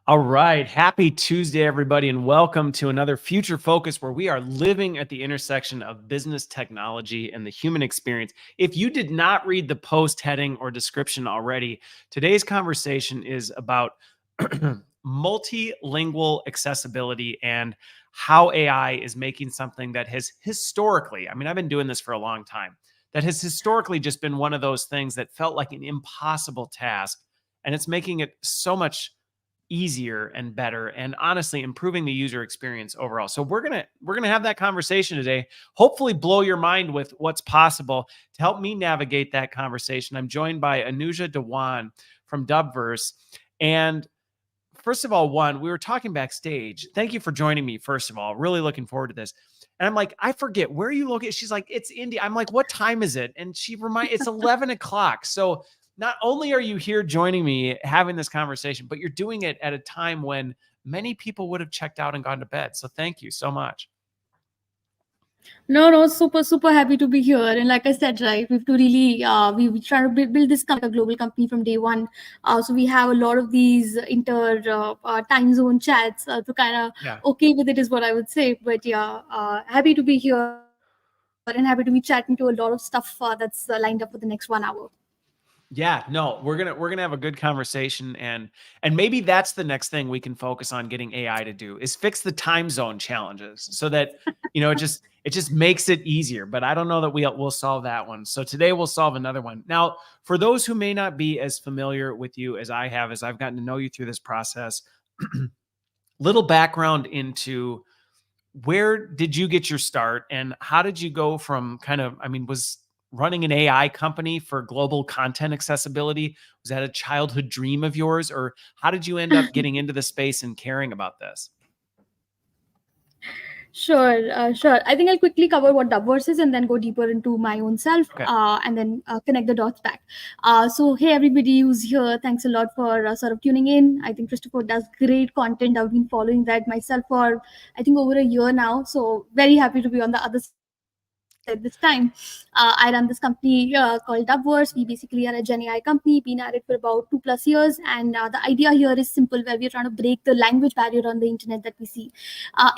All right. Happy Tuesday, everybody, and welcome to another Future Focus where we are living at the intersection of business technology and the human experience. If you did not read the post heading or description already, today's conversation is about multilingual accessibility and how AI is making something that has historically, I've been doing this for a long time, that has historically just been one of those things that felt like an impossible task. And it's making it so much easier and better and honestly improving the user experience overall. So we're going to have that conversation today. Hopefully blow your mind with what's possible. To help me navigate that conversation, I'm joined by Anuja Dhawan from Dübverse. And first of all, we were talking backstage. Thank you for joining me, first of all. Really looking forward to this. And I'm like, I forget, where are you located? She's like, it's India. I'm like, what time is it? And it's 11 o'clock. So not only are you here joining me having this conversation, but you're doing it at a time when many people would have checked out and gone to bed. So thank you so much. No, super happy to be here. And like I said, right, we have to really, we try to build this company, a global company from day one. So we have a lot of these time zone chats to kind of okay with it is what I would say. But yeah, happy to be here and happy to be chatting to a lot of stuff that's lined up for the next 1 hour. Yeah, no, we're gonna have a good conversation, and maybe that's the next thing we can focus on getting AI to do is fix the time zone challenges so that it just makes it easier. But I don't know that we'll solve that one. So today we'll solve another one. Now, for those who may not be as familiar with you as I have, as I've gotten to know you through this process, little background into where did you get your start and how did you go from was running an AI company for global content accessibility? Was that a childhood dream of yours, or how did you end up getting into the space and caring about this? Sure. I think I'll quickly cover what Dübverse is and then go deeper into my own self, Okay. and then connect the dots back. So, hey, everybody who's here, thanks a lot for sort of tuning in. I think Christopher does great content. I've been following that myself for, I think, over a year now. So, very happy to be on the other side this time. I run this company called Dübverse. We basically are a Gen AI company, been at it for about 2+ years. And the idea here is simple, where we're trying to break the language barrier on the internet that we see.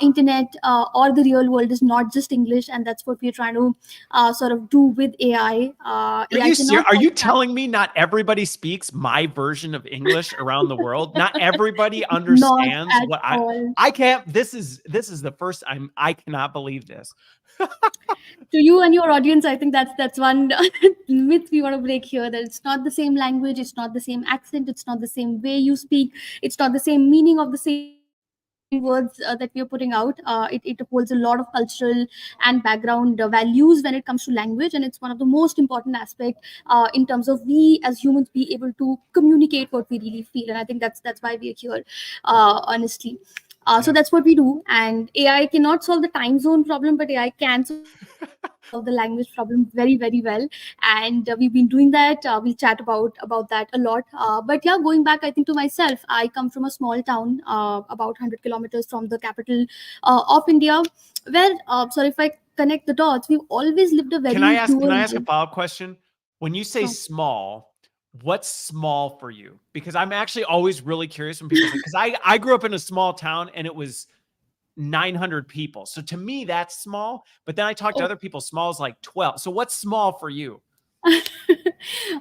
Internet or the real world is not just English, and that's what we're trying to sort of do with AI. Are you telling me not everybody speaks my version of English around the world? Not everybody understands what I can't. This is the first time I cannot believe this. To you and your audience, I think that's one myth we want to break here, that it's not the same language, it's not the same accent, it's not the same way you speak, it's not the same meaning of the same words that we are putting out. It holds a lot of cultural and background values when it comes to language, and it's one of the most important aspect in terms of we as humans be able to communicate what we really feel. And I think that's why we are here, honestly. So that's what we do. And AI cannot solve the time zone problem, but AI can solve the language problem very well. And we've been doing that. We'll chat about that a lot. But yeah, going back, I think to myself, I come from a small town about 100 kilometers from the capital of India, where, sorry if I connect the dots, we've always lived a very Can I ask a follow-up question? When you say small, what's small for you? Because I'm actually always really curious when people say, because I grew up in a small town and it was 900 people. So to me, that's small. But then I talk to other people, small is like 12. So what's small for you?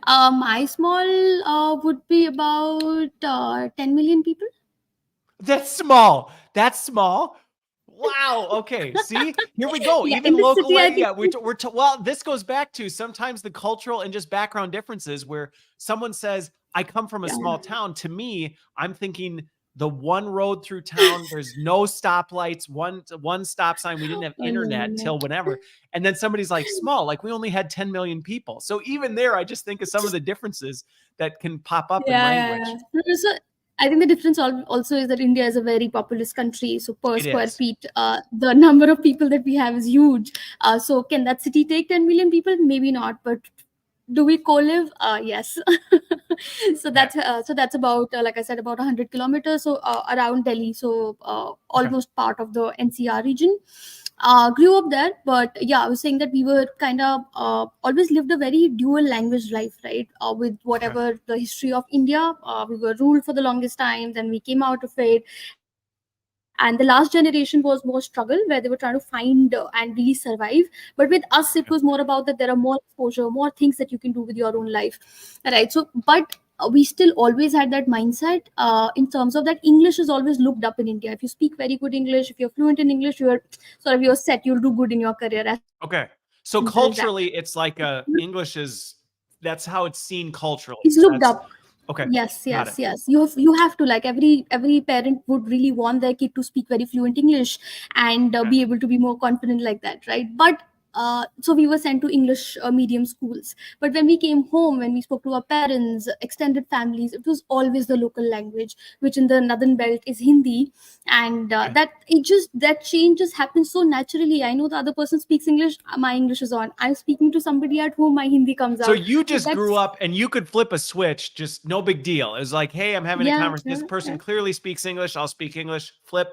My small would be about 10 million people. That's small. That's small. Wow. Okay. See, here we go. Even locally, well, this goes back to sometimes the cultural and just background differences where someone says, I come from a small town. To me, I'm thinking the one road through town, there's no stoplights, one stop sign. We didn't have internet till whenever. And then somebody's like small, like we only had 10 million people. So even there, I just think of some of the differences that can pop up in language. So I think the difference also is that India is a very populous country. So per square feet, the number of people that we have is huge. So can that city take 10 million people? Maybe not, but do we co-live? Yes. So that's about, like I said, about 100 kilometers. So around Delhi. So almost part of the NCR region. grew up there. But yeah, I was saying that we were kind of always lived a very dual language life, right? With Okay. whatever the history of India, we were ruled for the longest time, then we came out of it. And the last generation was more struggle, where they were trying to find and really survive. But with us, it was more about that there are more exposure, more things that you can do with your own life, right? So but we still always had that mindset in terms of that English is always looked up in India. If you speak very good English, if you're fluent in English, you're set, you'll do good in your career. As simple as Okay. that. So culturally, it's like English is, that's how it's seen It's culturally. looked up. That's okay. Yes, yes, Got it. yes. You have to, like, every parent would really want their kid to speak very fluent English and Okay. be able to be more confident like that, right? But so we were sent to English medium schools. But when we came home, when we spoke to our parents, extended families, it was always the local language, which in the northern belt is Hindi. And Okay. that change just happens so naturally. I know the other person speaks English, my English is on. I'm speaking to somebody at home, my Hindi comes So out. you So just grew that's, up and you could flip a switch, just no big deal. It was like, hey, I'm having a yeah, conversation. This yeah, person yeah. clearly speaks English. I'll speak English. Flip.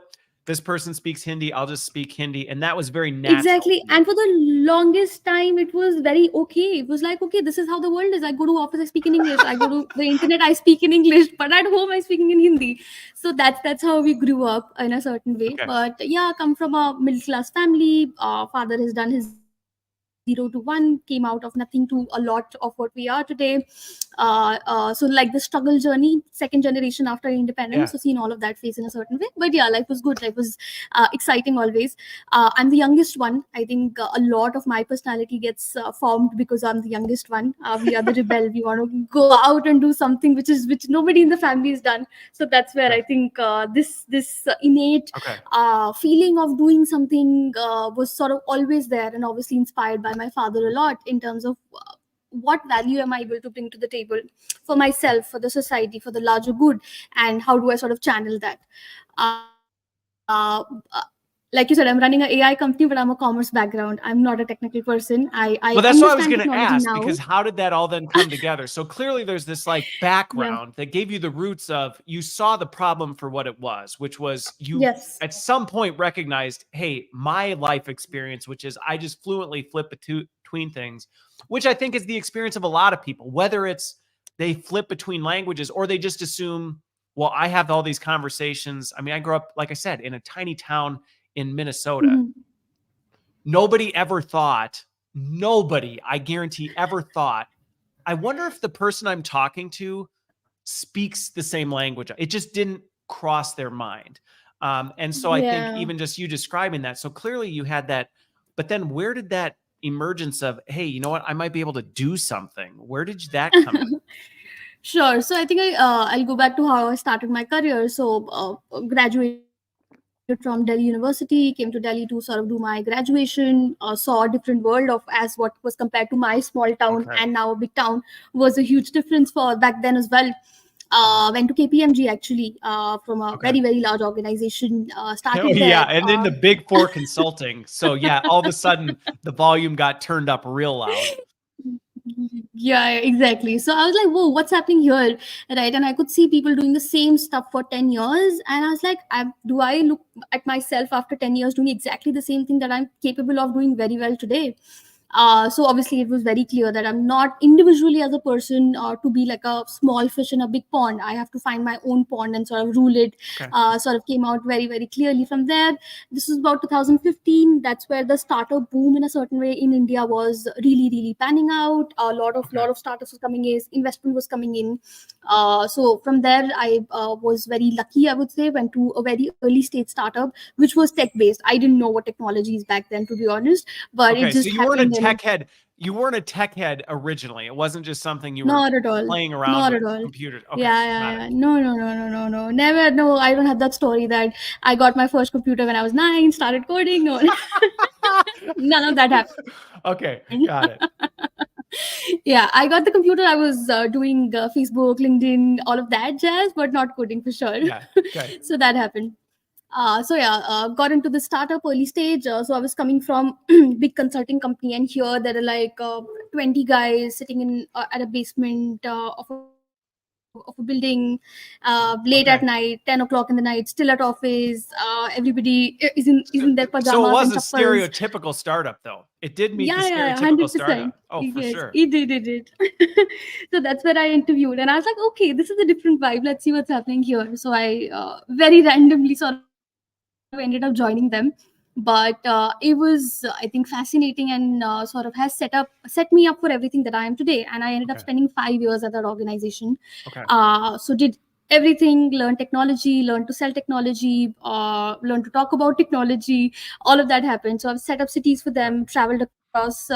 This person speaks Hindi. I'll just speak Hindi. And that was very natural Exactly. to you. And for the longest time, it was very okay. It was like, okay, this is how the world is. I go to office, I speak in English. I go to the internet, I speak in English. But at home, I speaking in Hindi. So that's how we grew up in a certain way. Okay. But yeah, come from a middle class family. Father has done his 0 to 1, came out of nothing to a lot of what we are today. So like the struggle journey, second generation after independence, so Yeah. seen all of that phase in a certain way. But yeah, life was good. Life was exciting always. I'm the youngest one. I think a lot of my personality gets formed because I'm the youngest one. We are the rebel. We want to go out and do something which nobody in the family has done. So that's where Okay. I think this innate Okay. feeling of doing something was sort of always there, and obviously inspired by my father a lot in terms of what value am I able to bring to the table for myself, for the society, for the larger good, and how do I sort of channel that. Uh, uh, like you said, I'm running an AI company, but I'm a commerce background. I'm not a technical person. I Well, that's understand what I was going technology to now. ask, because how did that all then come together? So clearly there's this like Yeah. background that gave you the roots of, you saw the problem for what it was, which was you Yes. at some point recognized, hey, my life experience, which is I just fluently flip between things, which I think is the experience of a lot of people, whether it's they flip between languages or they just assume, well, I have all these conversations. I mean, I grew up, like I said, in a tiny town in Minnesota. Mhm. Nobody, I guarantee, ever thought, I wonder if the person I'm talking to speaks the same language. It just didn't cross their mind. And so I think Yeah. even just you describing that, so clearly you had that, but then where did that emergence of, hey, you know what, I might be able to do something, where did that come in? Sure. So I think I'll go back to how I started my career. So graduated from Delhi University, came to Delhi to sort of do my graduation, saw a different world of as what was compared to my small town and now a Okay. big town was a huge difference for back then as well. Went to KPMG actually from a Okay. very very large organization. Oh Started yeah, there. and then the big four consulting. So yeah, all of a sudden the volume got turned up real loud. Yeah, exactly. So I was like, whoa, what's happening here? Right. And I could see people doing the same stuff for 10 years. And I was like, do I look at myself after 10 years doing exactly the same thing that I'm capable of doing very well today? So obviously it was very clear that I'm not individually as a person to be like a small fish in a big pond. I have to find my own pond and sort of rule it. Okay. Sort of came out very very clearly from there. This was about 2015. That's where the startup boom in a certain way in India was really really panning out. A lot of Okay. startups was coming in, investment was coming in. So from there I was very lucky, I would say. Went to a very early stage startup which was tech based. I didn't know what technologies back then, to be honest, but it Okay, so just you weren't a happened. And tech head. You weren't a tech head originally. It wasn't just something you were not at all. playing around Not with at all. computers. Okay, Yeah, yeah, got it. yeah. No, no, no, no, no, no. Never. No, I don't have that story that I got my first computer when I was 9, started coding. No, none of that happened. Okay, got it. Yeah, I got the computer. I was doing Facebook, LinkedIn, all of that jazz, but not coding for sure. Yeah, okay. So that happened. So yeah, got into the startup early stage. So I was coming from big consulting company, and here there are like 20 guys sitting in at a basement of a very large office. of a building, late at Okay. night, 10 o'clock in the night, still at office. Everybody is in their So it pajamas was and a chappals. stereotypical startup, though. It did meet the Yeah, yeah, stereotypical 100%. startup. Oh, for Yes, sure. it did, it did. So that's where I interviewed, and I was like, okay, this is a different vibe. Let's see what's happening here. So I very randomly sort of ended up joining them, but it was, I think, fascinating, and sort of has set me up for everything that I am today. And I ended up spending Okay. 5 years at that organization. Okay. So did everything, learn technology, learn to sell technology, learn to talk about technology. All of that happened. So I've set up cities for Okay. them, traveled across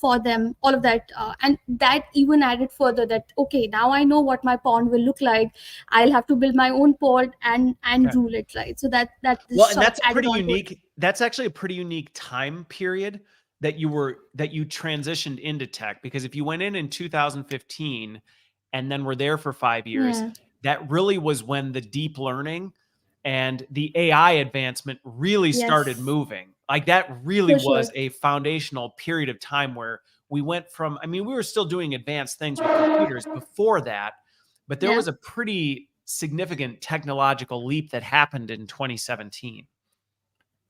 for them, all of that. And that even added further that, okay, now I know what my pond will look like. I'll have to build my own pond and Okay. rule it, right? So that Well, just and sort of that's a added pretty on to it. unique, that's actually a pretty unique time period that you transitioned into tech, because if you went in 2015 and then were there for 5 years, Yeah. that really was when the deep learning and the AI advancement really started Yes, moving. Like that really for sure. was a foundational period of time where we went from, I mean, we were still doing advanced things with computers before that, but there Yeah. was a pretty significant technological leap that happened in 2017.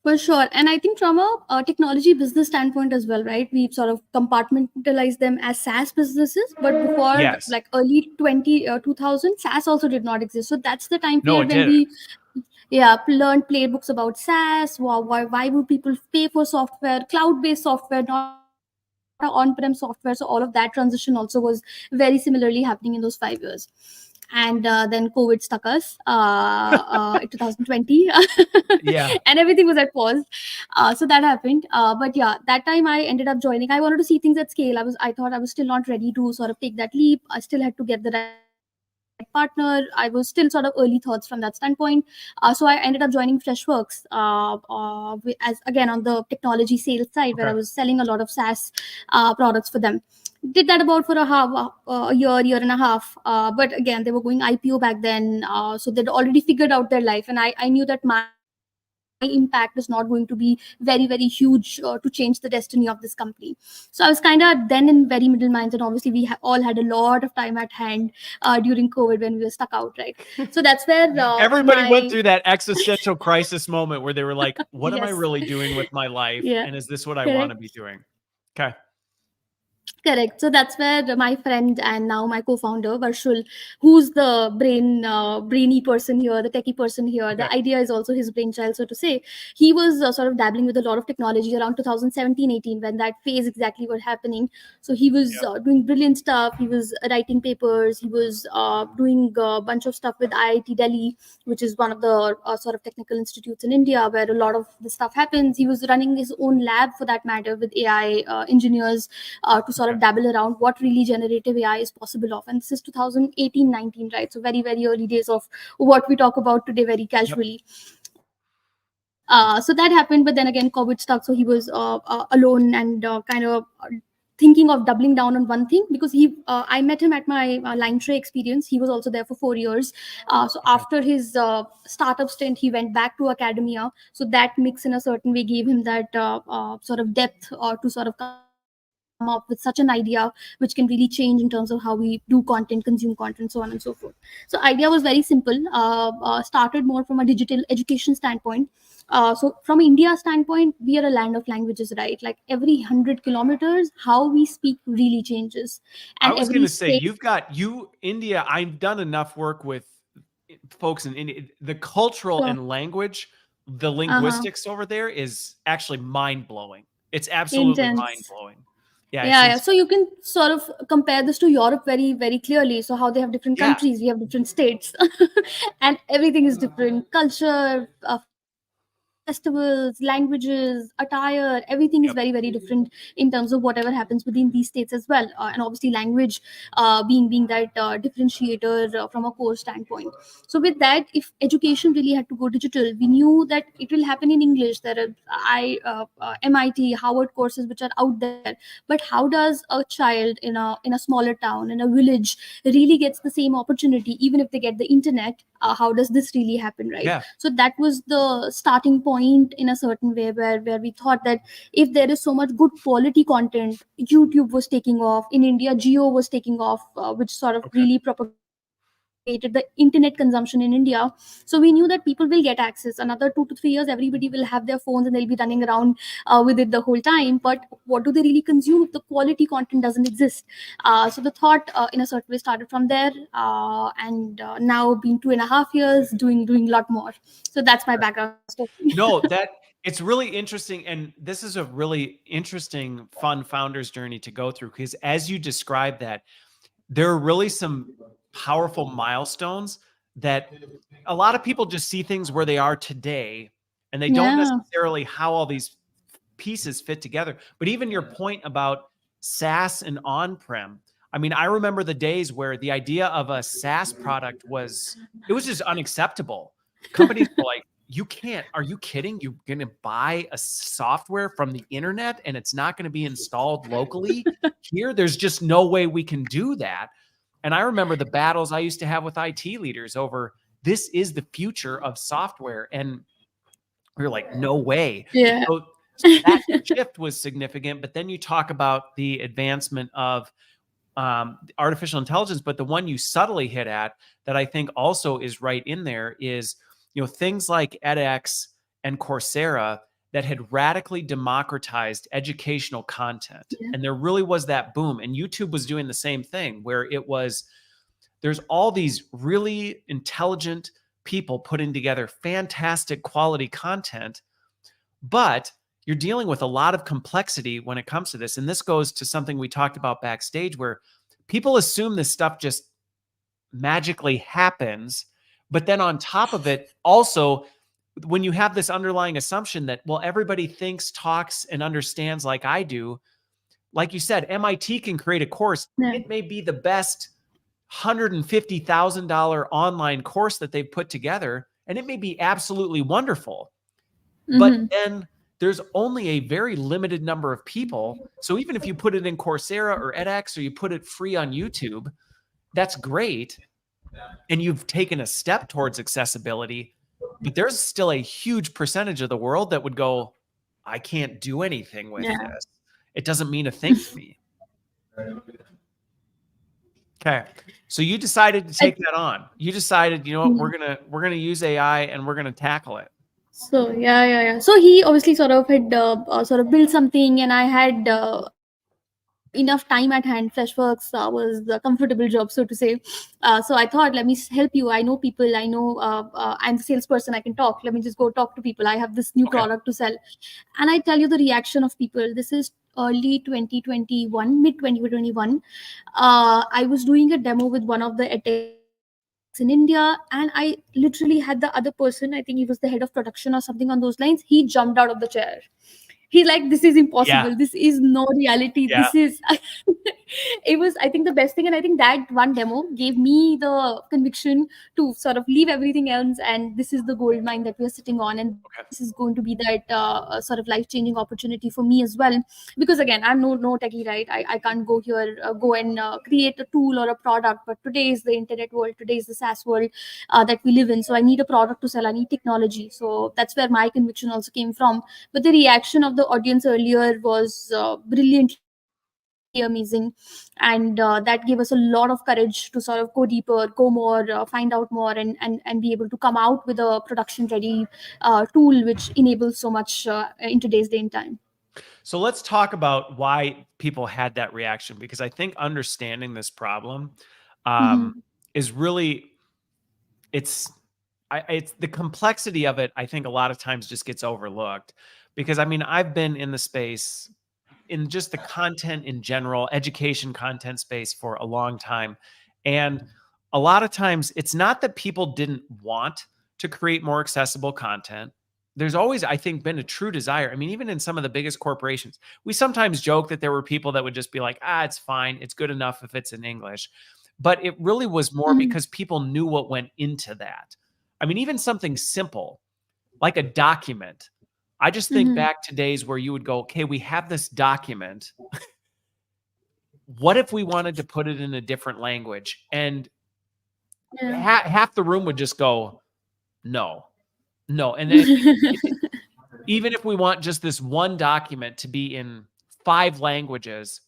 For sure. And I think from a technology business standpoint as well, right? We've sort of compartmentalized them as SaaS businesses, but before Yes. like early 2000, SaaS also did not exist. So that's the time No, period it when didn't. we, yeah, learned playbooks about SaaS. Why would people pay for software, cloud-based software, not a on-prem software? So all of that transition also was very similarly happening in those 5 years. And then COVID stuck us in 2020, Yeah. and everything was at pause. So that happened. But yeah, that time I ended up joining. I wanted to see things at scale. I thought I was still not ready to sort of take that leap. I still had to get the right partner. I was still sort of early thoughts from that standpoint. So I ended up joining Freshworks as again on the technology sales side, where I was Okay. selling a lot of SaaS products for them. Did that about for a year and a half. But again, they were going IPO back then, so they'd already figured out their life, and I knew that my impact is not going to be very huge to change the destiny of this company. So I was kind of then in very middle minds, and obviously we all had a lot of time at hand during COVID when we were stuck out, right? So that's where Everybody my went through that existential crisis moment where they were like, what am I yes, really doing with my life? yeah, And is this what I want to correct. be doing? Okay. Correct. So that's where my friend and now my co-founder Varshul, who's the brainy person here, the techie person here. Okay. The idea is also his brainchild, so to say. He was sort of dabbling with a lot of technology around 2017-18 when that phase exactly was happening. So he was Yep. doing brilliant stuff. He was writing papers. He was doing a bunch of stuff with IIT Delhi, which is one of the sort of technical institutes in India where a lot of the stuff happens. He was running his own lab for that matter with AI engineers to sort Okay. of dabble around what really generative AI is possible of. And this is 2018-19, right? So very, very early days of what we talk about today very Yep. casually. So that happened, but then again, COVID stuck. So he was alone and kind of thinking of doubling down on one thing because I met him at my line tray experience. He was also there for 4 years. So Okay. after his startup stint, he went back to academia. So that mix in a certain way gave him that sort of depth to sort of come up with such an idea which can really change in terms of how we do content, consume content, so on and so forth. So idea was very simple. Started more from a digital education standpoint. So from India standpoint, we are a land of languages, right? Like every 100 kilometers, how we speak really changes, I and was going every to say, state. India, I've done enough work with folks in India. The cultural Sure. and language, the Uh-huh. linguistics over there is actually mind blowing. It's absolutely mind Intense. blowing. Yeah. It's, Yeah, yeah. So you can sort of compare this to Europe very, very clearly. So how they have different yeah. countries, we have different states, and everything is different. Culture, festivals, languages, attire, everything is very, very different Yep. in terms of whatever happens within these states as well. And obviously, language being that differentiator from a core standpoint. So with that, if education really had to go digital, we knew that it will happen in English. There are MIT, Harvard courses which are out there, but how does a child in a smaller town, in a village, really gets the same opportunity even if they get the internet? How does this really happen, right? Yeah. So that was the starting point in a certain way where we thought that if there is so much good quality content, YouTube was taking off in India, Geo was taking off, which sort of Okay. really propagated the internet consumption in India. So we knew that people will get access. Another 2 to 3 years, everybody will have their phones and they'll be running around with it the whole time. But what do they really consume if the quality content doesn't exist? So the thought, in a certain way, started from there, and now been 2.5 years doing a lot more. So that's my background story. No, that it's really interesting. And this is a really interesting, fun founder's journey to go through, because as you describe that, there are really some powerful milestones that a lot of people just see things where they are today, and they don't Yeah. necessarily how all these pieces fit together. But even your point about SaaS and on-prem, I mean, I remember the days where the idea of a SaaS product it was just unacceptable. Companies were like, you can't, are you kidding? You're going to buy a software from the internet and it's not going to be installed locally here? There's just no way we can do that. And I remember the battles I used to have with IT leaders over, this is the future of software. And we were like, no way. Yeah. So that shift was significant. But then you talk about the advancement of artificial intelligence, but the one you subtly hit at that I think also is right in there is, things like edX and Coursera that had radically democratized educational content. Yeah. And there really was that boom. And YouTube was doing the same thing, where there's all these really intelligent people putting together fantastic quality content, but you're dealing with a lot of complexity when it comes to this. And this goes to something we talked about backstage, where people assume this stuff just magically happens. But then on top of it, also, when you have this underlying assumption that, well, everybody thinks, talks, and understands like I do, like you said, MIT can create a course. Yeah. It may be the best $150,000 online course that they've put together, and it may be absolutely wonderful. But then there's only a very limited number of people. So even if you put it in Coursera or edX, or you put it free on YouTube, that's great. And you've taken a step towards accessibility, but there's still a huge percentage of the world that would go, I can't do anything with this. It doesn't mean a thing to me. Okay. So you decided to take that on. You decided, we're going to use AI and we're going to tackle it. So yeah. So he obviously sort of had sort of built something, and I had enough time at hand. Freshworks was the comfortable job, so to say. So I thought, let me help you. I know people. I know I'm the salesperson. I can talk. Let me just go talk to people. I have this new product to sell. And I tell you the reaction of people. This is early 2021, mid 2021. I was doing a demo with one of the edtechs in India, and I literally had the other person, I think he was the head of production or something on those lines. He jumped out of the chair. He's like, this is impossible. This is no reality. This is it was, I think, the best thing. And I think that one demo gave me the conviction to sort of leave everything else, and this is the gold mine that we're sitting on, and this is going to be that sort of life-changing opportunity for me as well. Because again, I'm no techie, right? I can't go here, go and create a tool or a product. But today is the internet world. Today is the SaaS world that we live in. So I need a product to sell. I need technology. So that's where my conviction also came from. But the reaction of the audience earlier was brilliantly amazing, and that gave us a lot of courage to sort of go deeper, go more, find out more, and be able to come out with a production ready tool which enables so much in today's day and time. So let's talk about why people had that reaction, because I think understanding this problem is really, it's the complexity of it. I think a lot of times just gets overlooked, because I mean, I've been in the space, in just the content in general, education content space, for a long time. And a lot of times it's not that people didn't want to create more accessible content. There's always, I think, been a true desire. I mean, even in some of the biggest corporations, we sometimes joke that there were people that would just be like, it's fine. It's good enough if it's in English. But it really was more because people knew what went into that. I mean, even something simple like a document. I just think back to days where you would go, okay, we have this document. What if we wanted to put it in a different language? And half the room would just go, no. And then even if we want just this one document to be in 5 languages,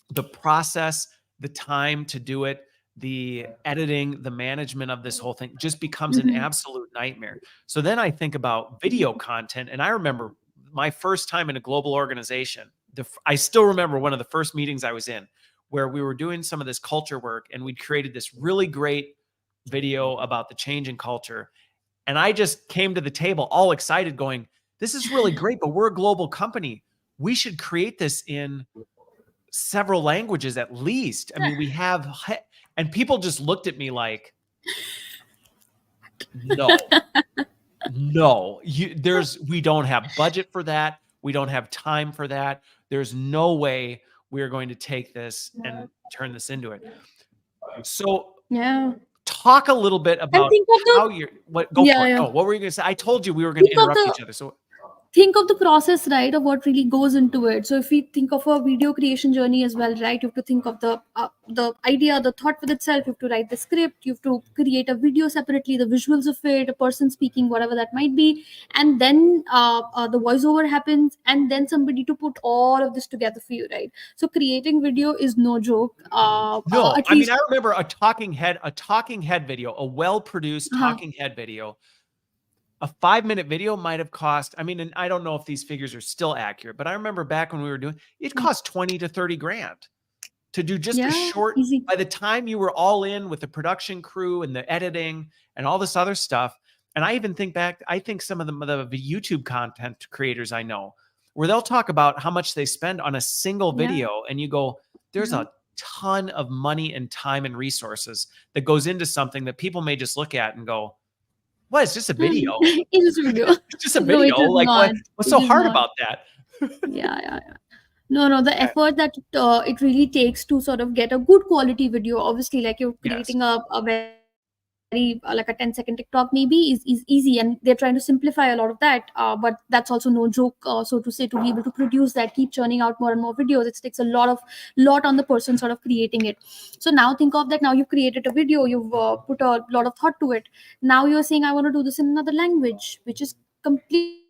the process, the time to do it, the editing, the management of this whole thing just becomes an Mhm. absolute nightmare. So then I think about video content, and I remember my first time in a global organization. I still remember one of the first meetings I was in where we were doing some of this culture work, and we'd created this really great video about the change in culture. And I just came to the table all excited, going, "This is really great, but we're a global company. We should create this in several languages at least. I mean, we have," and people just looked at me like, "No, no, we don't have budget for that. We don't have time for that. There's no way we're going to take this and turn this into it." So Yeah. talk a little bit And about think of how the go for yeah, it. yeah. Oh, what were you going to say? I told you we were going to Think of interrupt the each other. So think of the process, right, of what really goes into it. So if we think of a video creation journey as well, right, you have to think of the idea, the thought with itself. You have to write the script, you have to create a video separately, the visuals of it, a person speaking, whatever that might be, and then the voiceover happens, and then somebody to put all of this together for you, right? So creating video is no joke, no, at I mean, least. I remember a talking head video, a well-produced uh talking head video. A 5-minute video might have cost, I mean, and I don't know if these figures are still accurate, but I remember back when we were doing it cost 20 to 30 grand to do just a yeah, short. easy. By the time you were all in with the production crew and the editing and all this other stuff, and I even think back, I think some of the YouTube content creators I know, where they'll talk about how much they spend on a single Yeah, video, and you go, there's yeah. a ton of money and time and resources that goes into something that people may just look at and go, "What? It's just a video. It is video. It's just a No, it video. is Like, not. what's It so is hard not. about that?" Yeah, yeah, yeah. No, no, the effort that it really takes to sort of get a good quality video, obviously, like you're Yes. creating a very like a 10-second TikTok maybe is easy, and they're trying to simplify a lot of that. But that's also no joke, so to say, to be able to produce that, keep churning out more and more videos. It takes a lot on the person sort of creating it. So now think of that. Now you've created a video, you've put a lot of thought to it. Now you're saying, I want to do this in another language, which is completely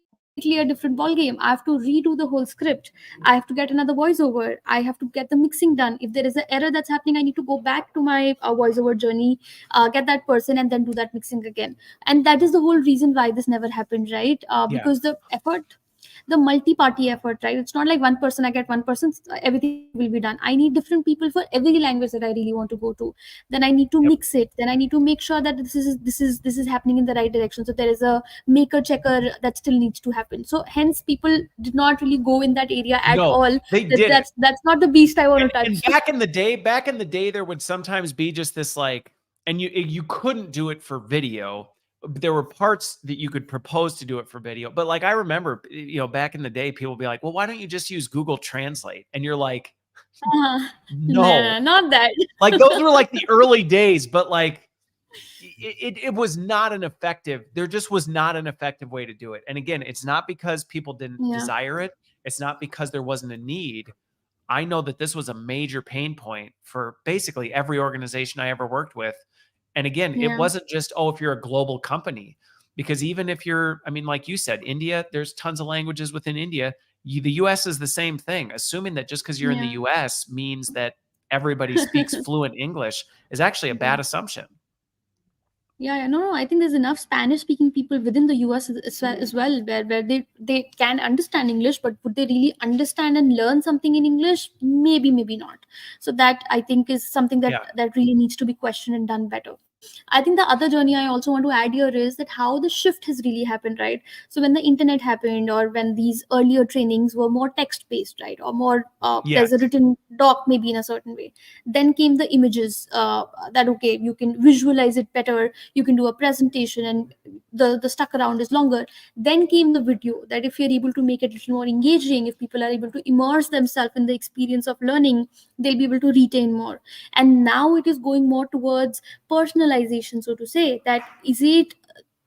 a different ball game. I have to redo the whole script. I have to get another voiceover. I have to get the mixing done. If there is an error that's happening, I need to go back to my voiceover journey, get that person, and then do that mixing again. And that is the whole reason why this never happened, right? Yeah. Because the multi-party effort, right? It's not like one person, I get one person, everything will be done. I need different people for every language that I really want to go to. Then I need to Yep. mix it. Then I need to make sure that this is happening in the right direction. So there is a maker checker that still needs to happen. So hence people did not really go in that area at No, all. they That didn't. that's not the beast I want to And touch. back in the day, there would sometimes be just this like, and you couldn't do it for video. There were parts that you could propose to do it for video, but like I remember, back in the day, people would be like, "Well, why don't you just use Google Translate?" And you're like, No, "No." not that. Like those were like the early days, but like it was not an effective. There just was not an effective way to do it. And again, it's not because people didn't Yeah, desire it. It's not because there wasn't a need. I know that this was a major pain point for basically every organization I ever worked with. And again, it yeah, wasn't just, oh, if you're a global company, because even if you're, I mean, like you said, India, there's tons of languages within India. The US is the same thing. Assuming that just because you're in the yeah. US means that everybody speaks fluent English is actually a Yeah. bad assumption. Yeah, yeah, no, no. I think there's enough Spanish-speaking people within the US as well, where they can understand English, but would they really understand and learn something in English? Maybe, maybe not. So that I think is something that Yeah. that really needs to be questioned and done better. I think the other journey I also want to add here is that how the shift has really happened, right? So when the internet happened, or when these earlier trainings were more text-based, right, or more there's a Yes. written doc maybe in a certain way. Then came the images, that okay, you can visualize it better, you can do a presentation, and the stuck around is longer. Then came the video, that if you're able to make it a little more engaging, if people are able to immerse themselves in the experience of learning, they'll be able to retain more. And now it is going more towards personalization, so to say. That is it,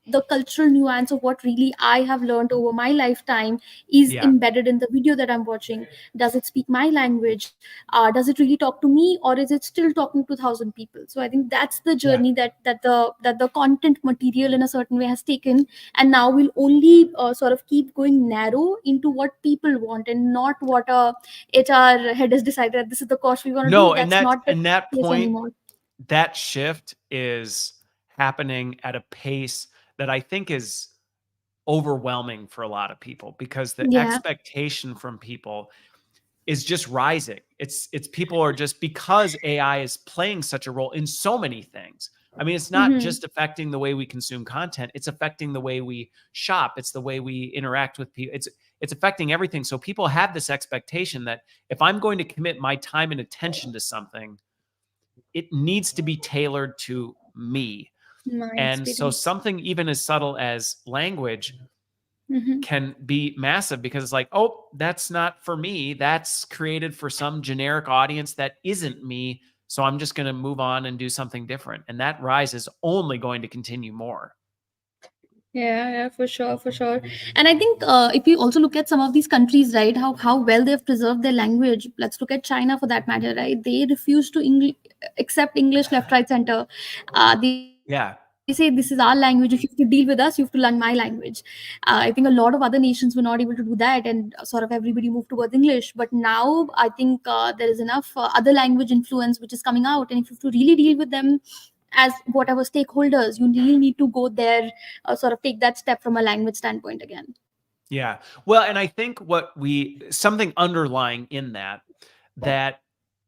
the cultural nuance of what really I have learned over my lifetime is Yeah. embedded in the video that I'm watching. Does it speak my language? Does it really talk to me, or is it still talking to 1,000 people? So I think that's the Yeah. journey that the content material in a certain way has taken, and now will only sort of keep going narrow into what people want, and not what a HR head has decided that this is the cost we want to do. No, That's not the and that case point anymore. that shift is happening at a pace that I think is overwhelming for a lot of people, because the Yeah. expectation from people is just rising. It's people are just, because AI is playing such a role in so many things. I mean, it's not Mm-hmm. just affecting the way we consume content, it's affecting the way we shop, it's the way we interact with people. It's affecting everything. So people have this expectation that if I'm going to commit my time and attention to something, it needs to be tailored to me. My And so experience. something even as subtle as language Mm-hmm. can be massive, because it's like, oh, that's not for me. That's created for some generic audience that isn't me. So I'm just going to move on and do something different. And that rise is only going to continue more. Yeah, yeah, for sure, for sure. And I think if you also look at some of these countries, right, how well they've preserved their language. Let's look at China for that matter, right? They refuse to accept English left, right, center. They say this is our Yeah. language. If you have to deal with us, you have to learn my language. I think a lot of other nations were not able to do that, and sort of everybody moved towards English. But now I think there is enough other language influence which is coming out, and if you have to really deal with them as whatever stakeholders, you really need to go there, sort of take that step from a language standpoint again. Yeah. Well, and I think something underlying in that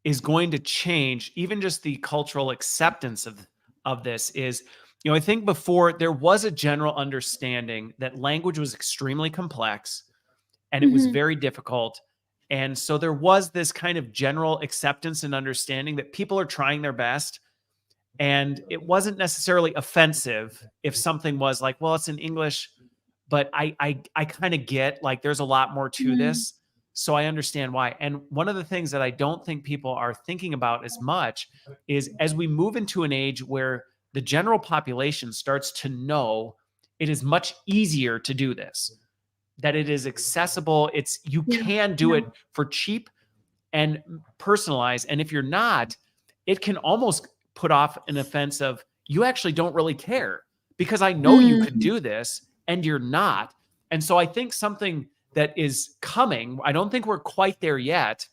is going to change even just the cultural acceptance of this is, I think before there was a general understanding that language was extremely complex and it was Mm-hmm. very difficult. And so there was this kind of general acceptance and understanding that people are trying their best. And it wasn't necessarily offensive if something was like, well, it's in English, but I kind of get, like, there's a lot more to Mm-hmm. this. So I understand why. And one of the things that I don't think people are thinking about as much is, as we move into an age where the general population starts to know it is much easier to do this, that it is accessible, you Yeah, can do yeah. it for cheap and personalize. And if you're not, it can almost put off an offense of, you actually don't really care because I know you could Mm-hmm. do this and you're not. And so I think something that is coming, I don't think we're quite there yet,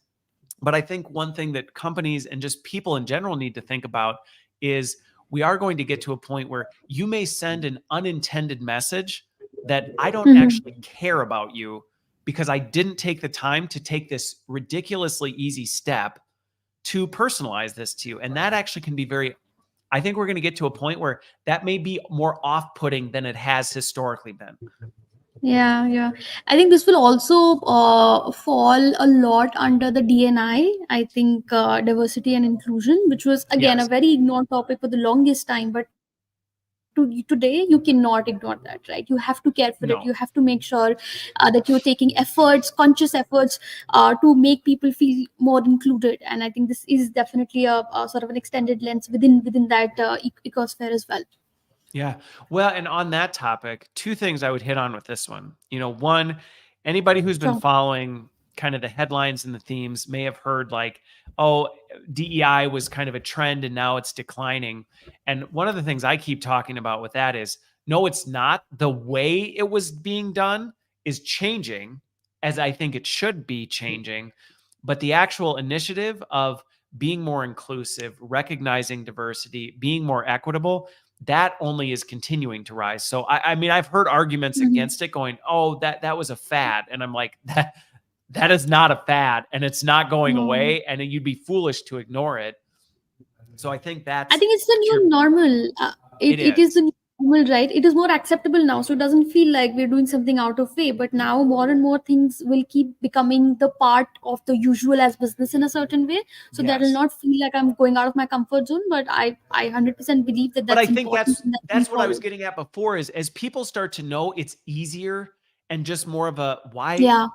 but I think one thing that companies and just people in general need to think about is, we are going to get to a point where you may send an unintended message that I don't actually Mm-hmm. care about you, because I didn't take the time to take this ridiculously easy step to personalize this to you. And that actually can be I think we're going to get to a point where that may be more off putting than it has historically been. Yeah, yeah. I think this will also fall a lot under the DNI. I think diversity and inclusion, which was again a Yes. very ignored topic for the longest time. But today, you cannot ignore that, right? You have to care for it. You have to make No. sure that you're taking efforts, conscious efforts, to make people feel more included. And I think this is definitely a sort of an extended lens within that ecosphere as well. Yeah. Well, and on that topic, two things I would hit on with this one. One, anybody who's been So, following kind of the headlines and the themes may have heard, like, oh, DEI was kind of a trend and now it's declining. And one of the things I keep talking about with that is, no, it's not. The way it was being done is changing, as I think it should be changing. But the actual initiative of being more inclusive, recognizing diversity, being more equitable, that only is continuing to rise. So I mean, I've heard arguments mhm. against it going, oh, that was a fad. And I'm like, that is not a fad, and it's not going No. away, and you'd be foolish to ignore it. So I think I that's think it's the to your, new normal. it It is is. the new normal, right? It is more acceptable now, so it doesn't feel like we're doing something out of way. But now more and more things will keep becoming the part of the usual as business in a certain way. So that will Yes. not feel like I'm going out of my comfort zone. But I 100% believe that But I that's think important and that we that's what I was follow. getting at before, is as people start to know it's easier and just more of a, Yeah.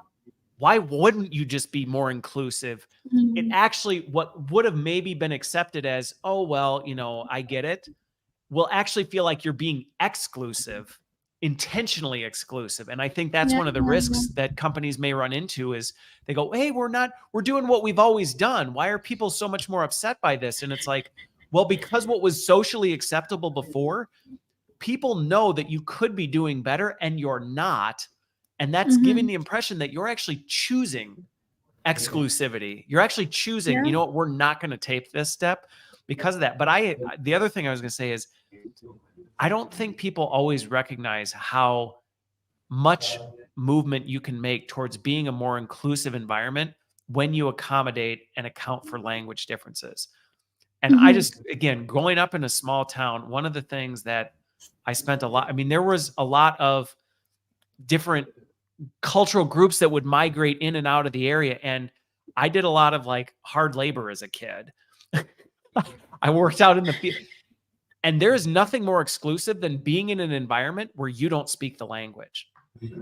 why wouldn't you just be more inclusive? It Mhm. actually, what would have maybe been accepted as, oh, well, I get it, will actually feel like you're being exclusive, intentionally exclusive. And I think that's Yeah. one of the Yeah. risks Yeah. that companies may run into, is they go, hey, we're doing what we've always done. Why are people so much more upset by this? And it's like, well, because what was socially acceptable before, people know that you could be doing better and you're not. And that's giving Mhm. the impression that you're actually choosing exclusivity. You're actually choosing, Yeah. what, we're not going to take this step. because of that. But the other thing I was going to say is I don't think people always recognize how much movement you can make towards being a more inclusive environment when you accommodate and account for language differences. And I just, again, growing up in a small town, one of the things that I spent a lot, I mean, there was a lot of different cultural groups that would migrate in and out of the area. And I did a lot of like hard labor as a kid. I worked out in the field. And there is nothing more exclusive than being in an environment where you don't speak the language.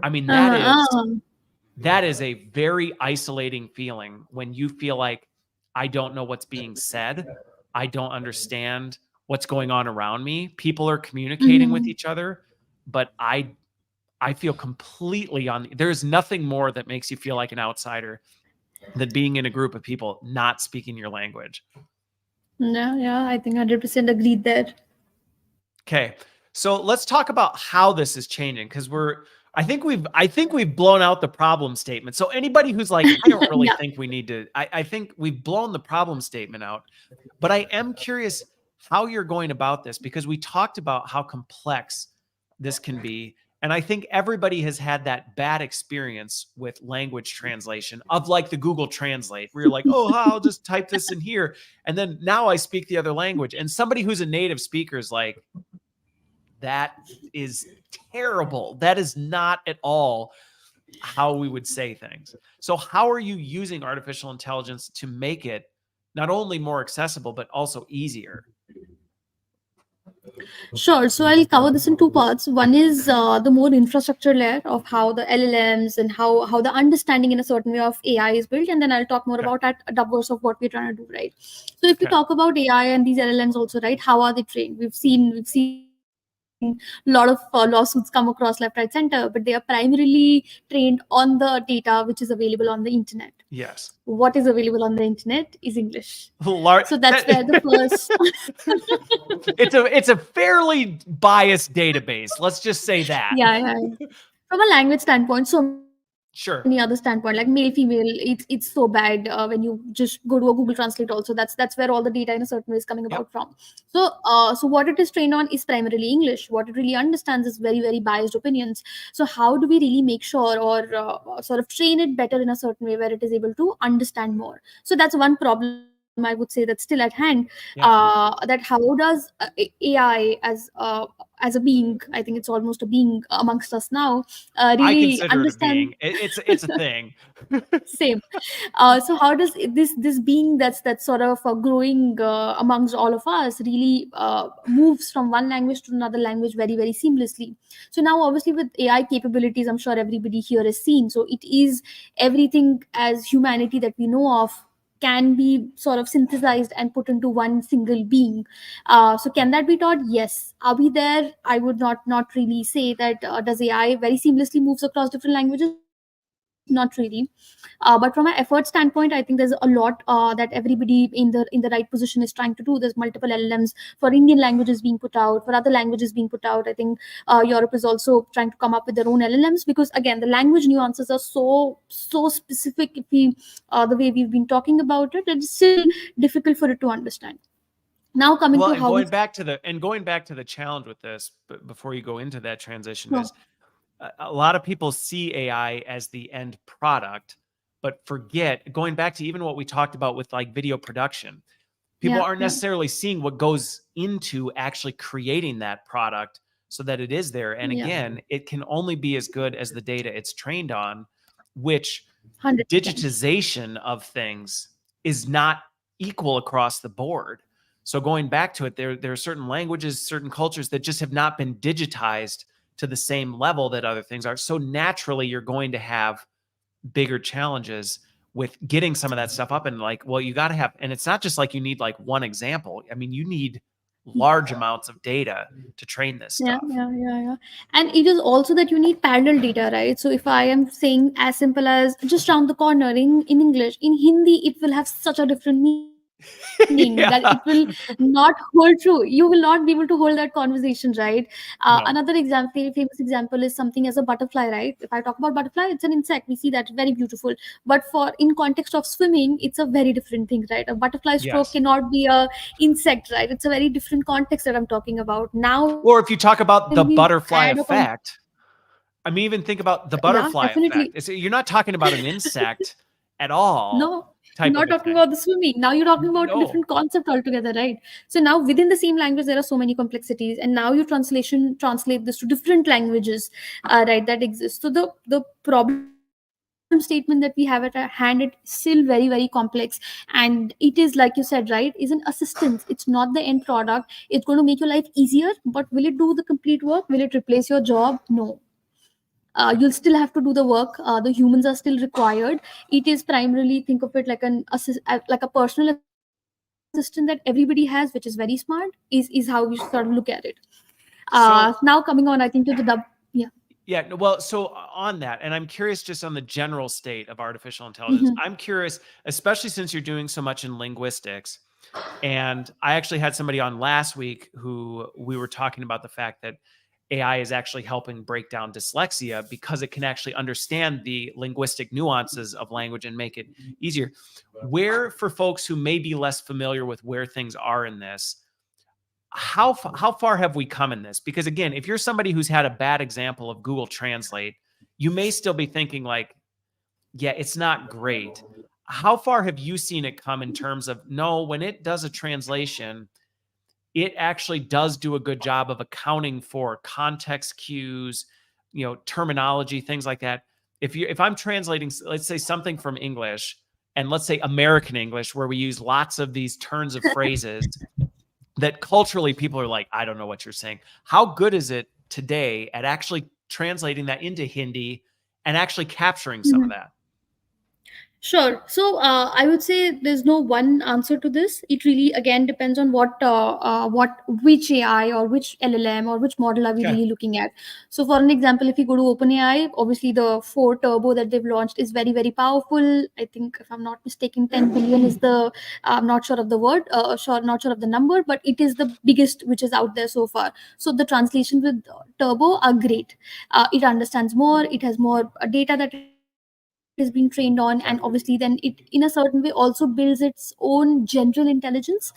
I mean, that is a very isolating feeling when you feel like I don't know what's being said. I don't understand what's going on around me. People are communicating with each other, but I feel completely there's nothing more that makes you feel like an outsider than being in a group of people not speaking your language. Yeah, I think 100% agreed there. Okay. So let's talk about how this is changing, because I think we've blown out the problem statement. So anybody who's like, I don't really think we need to, I think we've blown the problem statement out, but I am curious how you're going about this, because we talked about how complex this can be. And I think everybody has had that bad experience with language translation of like the Google Translate, where you're like, oh, I'll just type this in here. And then now I speak the other language. And somebody who's a native speaker is like, that is terrible. That is not at all how we would say things. So how are you using artificial intelligence to make it not only more accessible, but also easier? Sure. So I'll cover this in two parts. One is the more infrastructure layer of how the LLMs and how the understanding in a certain way of AI is built, and then I'll talk more about at Dübverse of what we're trying to do, right? So if we talk about AI and these LLMs also, right, how are they trained? We've seen a lot of lawsuits come across left, right, center, but they are primarily trained on the data which is available on the internet. Yes. What is available on the internet is English. So that's where the first. it's a fairly biased database. Let's just say that. Yeah. From a language standpoint, so sure, any other standpoint, like male, female, it's so bad when you just go to a Google Translate. Also, that's where all the data in a certain way is coming about from. So, so what it is trained on is primarily English. What it really understands is very, very biased opinions. So, how do we really make sure or sort of train it better in a certain way where it is able to understand more? So, that's one problem I would say that's still at hand. That how does AI as a being, I think it's almost a being amongst us now, really understand. It's a thing. Same. So how does this being that's sort of growing amongst all of us really moves from one language to another language very, very seamlessly? So now obviously with AI capabilities, I'm sure everybody here has seen, so it is everything as humanity that we know of can be sort of synthesized and put into one single being. So can that be taught? Yes. Are we there? I would not really say that. Does AI very seamlessly moves across different languages? Not really. But from an effort standpoint, I think there's a lot that everybody in the right position is trying to do. There's multiple LLMs for Indian languages being put out, for other languages being put out. I think Europe is also trying to come up with their own LLMs, because again, the language nuances are so specific. If we the way we've been talking about it, it's still difficult for it to understand. Now coming to how going back to the challenge with this, but before you go into that transition, is a lot of people see AI as the end product, but forget, going back to even what we talked about with like video production, people aren't necessarily seeing what goes into actually creating that product so that it is there. And again, it can only be as good as the data it's trained on, which 100%. Digitization of things is not equal across the board. So going back to it, there are certain languages, certain cultures that just have not been digitized to the same level that other things are. So naturally, you're going to have bigger challenges with getting some of that stuff up. And like, well, you got to have, and it's not just like you need like one example. I mean, you need large amounts of data to train this stuff. Yeah. And it is also that you need parallel data, right? So if I am saying as simple as just round the corner in English, in Hindi, it will have such a different meaning. meaning that Yeah. it will not hold true. You will not be able to hold that conversation, right? No. Another example, famous example, is something as a butterfly, right? If I talk about butterfly, it's an insect. We see that very beautiful, but for in context of swimming, it's a very different thing, right? A butterfly stroke Yes. cannot be a insect, right? It's a very different context that I'm talking about. Now, when Or we if you talk add about a the butterfly effect, I mean, even think about the yeah, butterfly definitely. effect. You're not talking about an insect at No, all, you're type not of a talking thing. about the swimming. Now you're talking about a No. different concept altogether, right? So now within the same language, there are so many complexities, and now you translate this to different languages, right? That exist. So the problem statement that we have at our hand, it's still very very complex, and it is, like you said, right? Is an assistance. It's not the end product. It's going to make your life easier, but will it do the complete work? Will it replace your job? No. You'll still have to do the work. The humans are still required. It is primarily, think of it like like a personal assistant that everybody has, which is very smart. Is how we sort of look at it. Now So, coming on, I think, to the yeah. yeah, well, so on that, and I'm curious just on the general state of artificial intelligence. Mhm. I'm curious, especially since you're doing so much in linguistics. And I actually had somebody on last week who we were talking about the fact that AI is actually helping break down dyslexia because it can actually understand the linguistic nuances of language and make it easier. Where, for folks who may be less familiar with where things are in this, how far have we come in this? Because again, if you're somebody who's had a bad example of Google Translate, you may still be thinking like, yeah, it's not great. How far have you seen it come in terms of, no, when it does a translation, it actually does do a good job of accounting for context cues, terminology, things like that. If I'm translating, let's say something from English, and let's say American English, where we use lots of these turns of phrases that culturally people are like, I don't know what you're saying. How good is it today at actually translating that into Hindi and actually capturing some of Mhm. that? Sure. So I would say there's no one answer to this. It really again depends on which AI or which LLM or which model are we Okay. really looking at. So for an example, if you go to OpenAI, obviously the 4 Turbo that they've launched is very very powerful. I think, if I'm not mistaken, 10 billion is the, I'm not sure of the word, not sure of the number, but it is the biggest which is out there so far. So the translation with Turbo are great. It understands more. It has more data that is being trained on, and obviously then it in a certain way also builds its own general intelligence,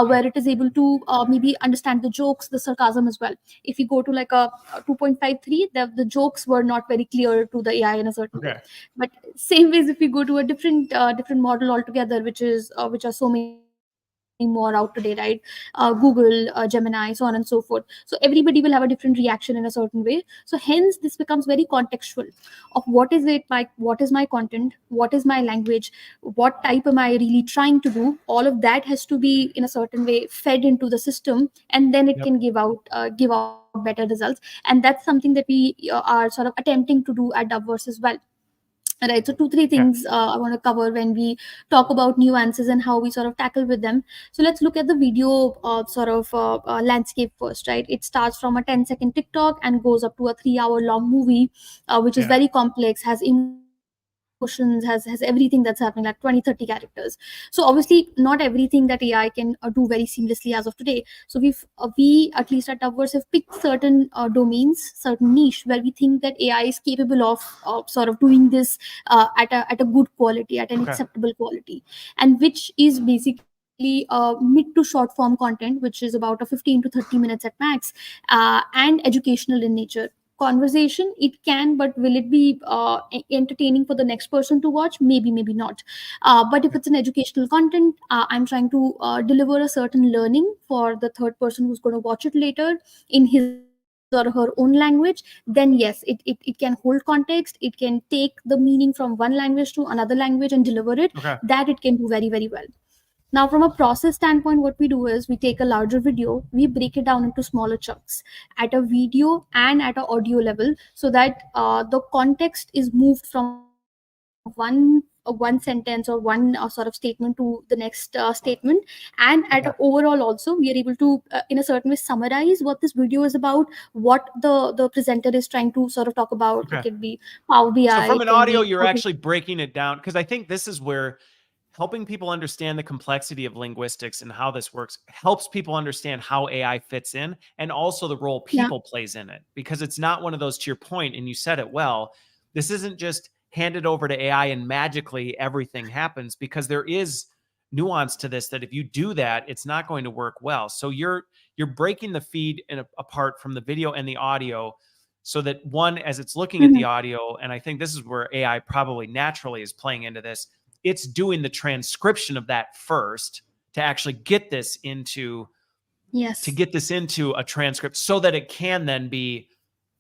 where it is able to maybe understand the jokes, the sarcasm as well. If you go to like a 2.53, the jokes were not very clear to the AI in a certain way. Okay. But same ways, if we go to a different model altogether, which are so many more out today, right? Google, Gemini, so on and so forth. So everybody will have a different reaction in a certain way. So hence this becomes very contextual of what is my content, what is my language, what type am I really trying to do. All of that has to be in a certain way fed into the system, and then it Yep. can give out better results. And that's something that we are sort of attempting to do at Dubverse as well. Right, so two three Okay. things I want to cover when we talk about nuances and how we sort of tackle with them. So let's look at the video landscape first, right? It starts from a 10-second TikTok and goes up to a 3 hour long movie, which is Yeah. very complex, has emotions, has everything that's happening, like 20-30 characters. So obviously not everything that AI can do very seamlessly as of today. So we at least at Upwords have picked certain domains, certain niche, where we think that AI is capable of sort of doing this at a good quality, at an Okay. acceptable quality, and which is basically mid to short form content, which is about a 15 to 30 minutes at max, and educational in nature. Conversation, it can, but will it be entertaining for the next person to watch? Maybe, maybe not. But if Yep. it's an educational content, I'm trying to deliver a certain learning for the third person who's going to watch it later in his or her own language, then yes, it can hold context. It can take the meaning from one language to another language and deliver it. Okay. That it can do very very well. Now, from a process standpoint, what we do is we take a larger video, we break it down into smaller chunks at a video and at a audio level, so that the context is moved from one sentence or one sort of statement to the next statement. And at a Okay. overall also, we are able to in a certain way summarize what this video is about, what the presenter is trying to sort of talk about. It Okay. can be Power So BI, from it an can audio, be you're actually breaking it down, because I think this is where helping people understand the complexity of linguistics and how this works helps people understand how AI fits in, and also the role Yeah. people plays in it, because it's not one of those, to your point, and you said it well, this isn't just handed over to AI and magically everything happens, because there is nuance to this, that if you do that, it's not going to work well. So you're breaking the feed apart from the video and the audio, so that one, as it's looking at the audio, and I think this is where AI probably naturally is playing into this, it's doing the transcription of that first to actually get this into Yes. a transcript, so that it can then be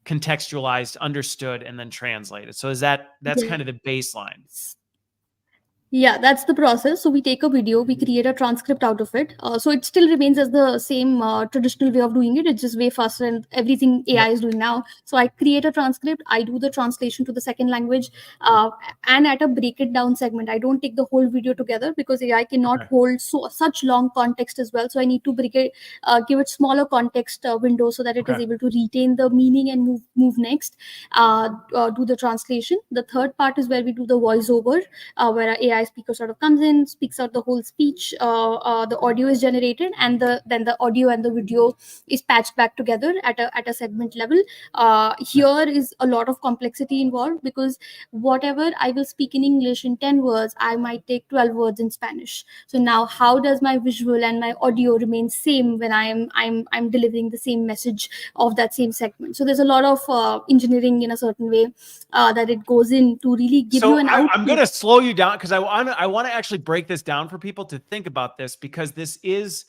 contextualized, understood, and then translated. So that's kind of the baseline. Yeah, that's the process. So we take a video, we create a transcript out of it. So it still remains as the same traditional way of doing it. It's just way faster and everything AI Yep. is doing now. So I create a transcript, I do the translation to the second language, and at a break it down segment. I don't take the whole video together because AI cannot Okay. hold such long context as well. So I need to break it, give it smaller context window so that it is Okay. able to retain the meaning and move next. Do the translation. The third part is where we do the voiceover, where a AI speaker sort of comes in, speaks out the whole speech. The audio is generated, and then the audio and the video is patched back together at a segment level. Here is a lot of complexity involved, because whatever I will speak in English in 10 words, I might take 12 words in Spanish. So now, how does my visual and my audio remain same when I'm delivering the same message of that same segment? So there's a lot of engineering in a certain way that it goes in to really give you an output. I'm going to slow you down, because I want to actually break this down for people to think about this, because this is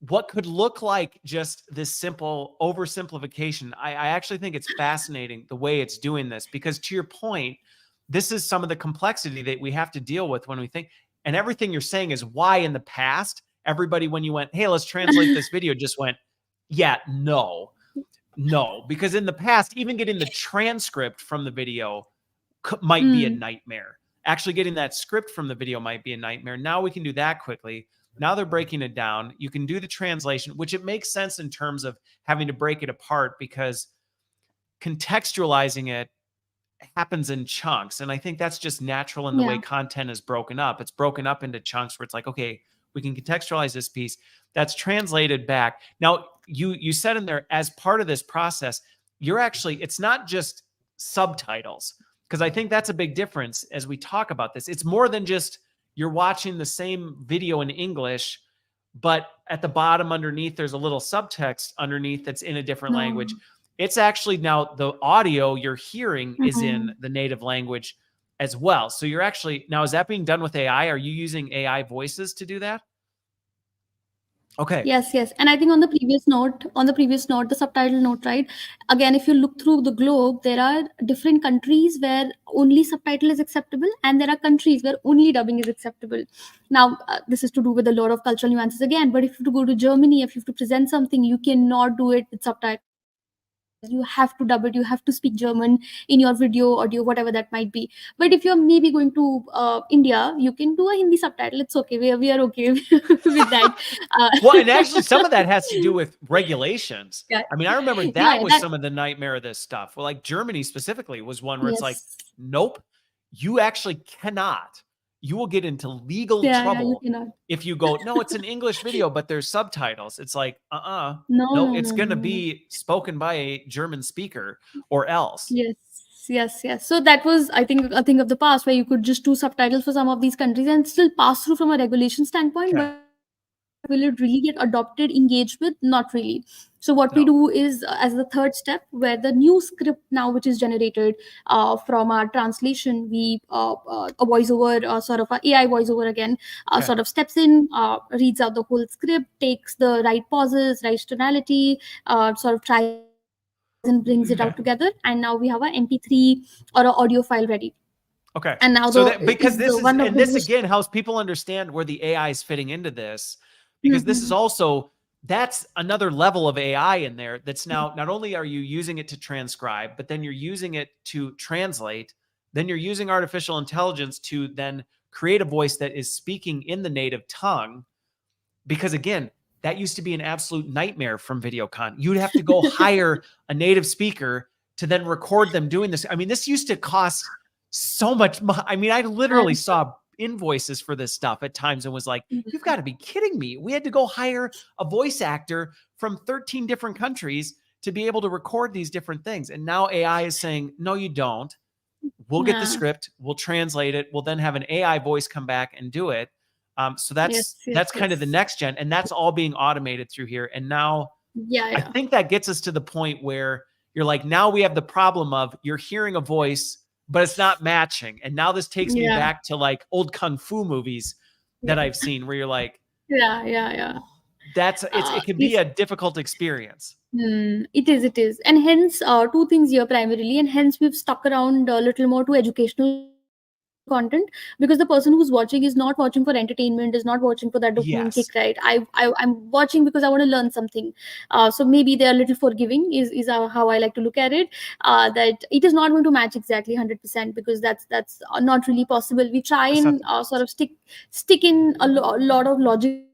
what could look like just this simple oversimplification. I actually think it's fascinating the way it's doing this, because to your point, this is some of the complexity that we have to deal with when we think, and everything you're saying is why in the past, everybody, when you went, hey, let's translate this video, just went, yeah, no, because in the past, even getting the transcript from the video might be a nightmare. Actually getting that script from the video might be a nightmare. Now we can do that quickly. Now they're breaking it down. You can do the translation, which it makes sense in terms of having to break it apart, because contextualizing it happens in chunks. And I think that's just natural in the way content is broken up. It's broken up into chunks where it's like, okay, we can contextualize this piece that's translated back. Now, you said in there, as part of this process, you're actually, it's not just subtitles, because I think that's a big difference as we talk about this. It's more than just you're watching the same video in English, but at the bottom underneath, there's a little subtext underneath that's in a different language. It's actually now the audio you're hearing is in the native language as well. So you're actually, now, is that being done with AI? Are you using AI voices to do that? Okay. Yes. And I think on the previous note, the subtitle note, right? Again, if you look through the globe, there are different countries where only subtitle is acceptable, and there are countries where only dubbing is acceptable. Now, this is to do with a lot of cultural nuances again. But if you have to go to Germany, if you have to present something, you cannot do it with subtitles. You have to dub it, you have to speak German in your video, audio, whatever that might be. But if you're maybe going to India, you can do a Hindi subtitle. It's okay, we are okay with that. Well, and actually some of that has to do with regulations. Yeah. I mean, I remember that was some of the nightmare of this stuff. Well, like Germany specifically was one where it's like, nope, you actually cannot. You will get into legal trouble if you go, no, it's an English video, but there's subtitles. It's like, no, it's going to be spoken by a German speaker or else. Yes. So that was, I think, a thing of the past, where you could just do subtitles for some of these countries and still pass through from a regulation standpoint. Okay. But will it really get adopted, engaged with? Not really. So what we do is, as the third step, where the new script now, which is generated from our translation, we a voiceover, sort of a AI voiceover again, sort of steps in, reads out the whole script, takes the right pauses, right tonality, sort of tries and brings it out together, and now we have a MP3 or an audio file ready. Okay. And now because this again helps people understand where the AI is fitting into this, because this is also, that's another level of AI in there. That's now, not only are you using it to transcribe, but then you're using it to translate. Then you're using artificial intelligence to then create a voice that is speaking in the native tongue. Because again, that used to be an absolute nightmare from VideoCon. You'd have to go hire a native speaker to then record them doing this. I mean, this used to cost so much. I mean, I literally saw invoices for this stuff at times and was like, you've got to be kidding me. We had to go hire a voice actor from 13 different countries to be able to record these different things. And now AI is saying, no, you don't. We'll get the Yeah. script, we'll translate it, we'll then have an AI voice come back and do it. So that's kind of the next gen, and that's all being automated through here. And now I think that gets us to the point where you're like, now we have the problem of you're hearing a voice, but it's not matching. And now this takes me back to like old Kung Fu movies that I've seen where you're like, it can be a difficult experience. It is. And hence, two things here primarily, and hence we've stuck around a little more to educational content, because the person who's watching is not watching for entertainment, is not watching for that dopamine kick, right? I'm watching because I want to learn something. So maybe they are a little forgiving is how I like to look at it. That it is not going to match exactly 100%, because that's not really possible. We try and sort of stick in a lot of logics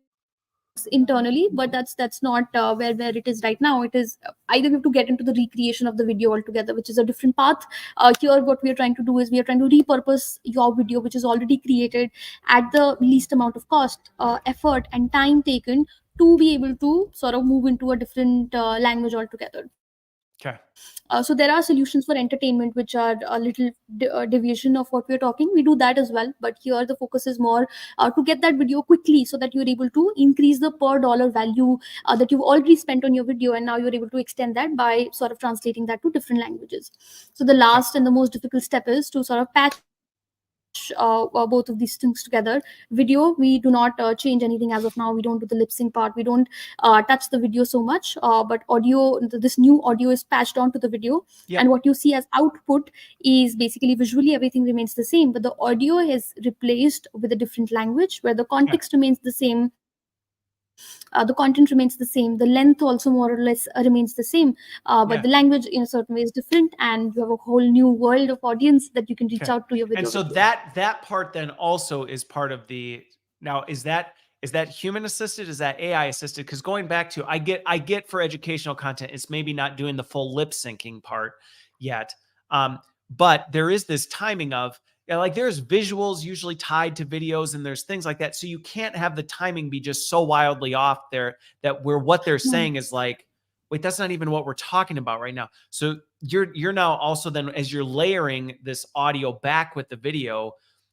internally, but that's not where it is right now. It is either we have to get into the recreation of the video altogether, which is a different path. Here what we are trying to do is we are trying to repurpose your video, which is already created, at the least amount of cost, effort and time taken, to be able to sort of move into a different language altogether. Okay. So there are solutions for entertainment which are a little deviation of what we're talking. We do that as well, but here the focus is more to get that video quickly, so that you're able to increase the per dollar value that you've already spent on your video, and now you're able to extend that by sort of translating that to different languages. So the last and the most difficult step is to sort of patch both of these things together. Video, we do not change anything as of now. We don't do the lip sync part. We don't touch the video so much. But audio, this new audio is patched onto the video, and what you see as output is basically visually everything remains the same, but the audio is replaced with a different language where the context remains the same. The content remains the same, the length also more or less remains the same, but the language in a certain way is different, and you have a whole new world of audience that you can reach out to your video. And so that part then also is part of the, now is that human assisted, is that AI assisted? Because going back to, I get for educational content, it's maybe not doing the full lip syncing part yet, but there is this timing of, like there's visuals usually tied to videos, and there's things like that. So you can't have the timing be just so wildly off there that what they're saying is like, wait, that's not even what we're talking about right now. So you're now also then, as you're layering this audio back with the video,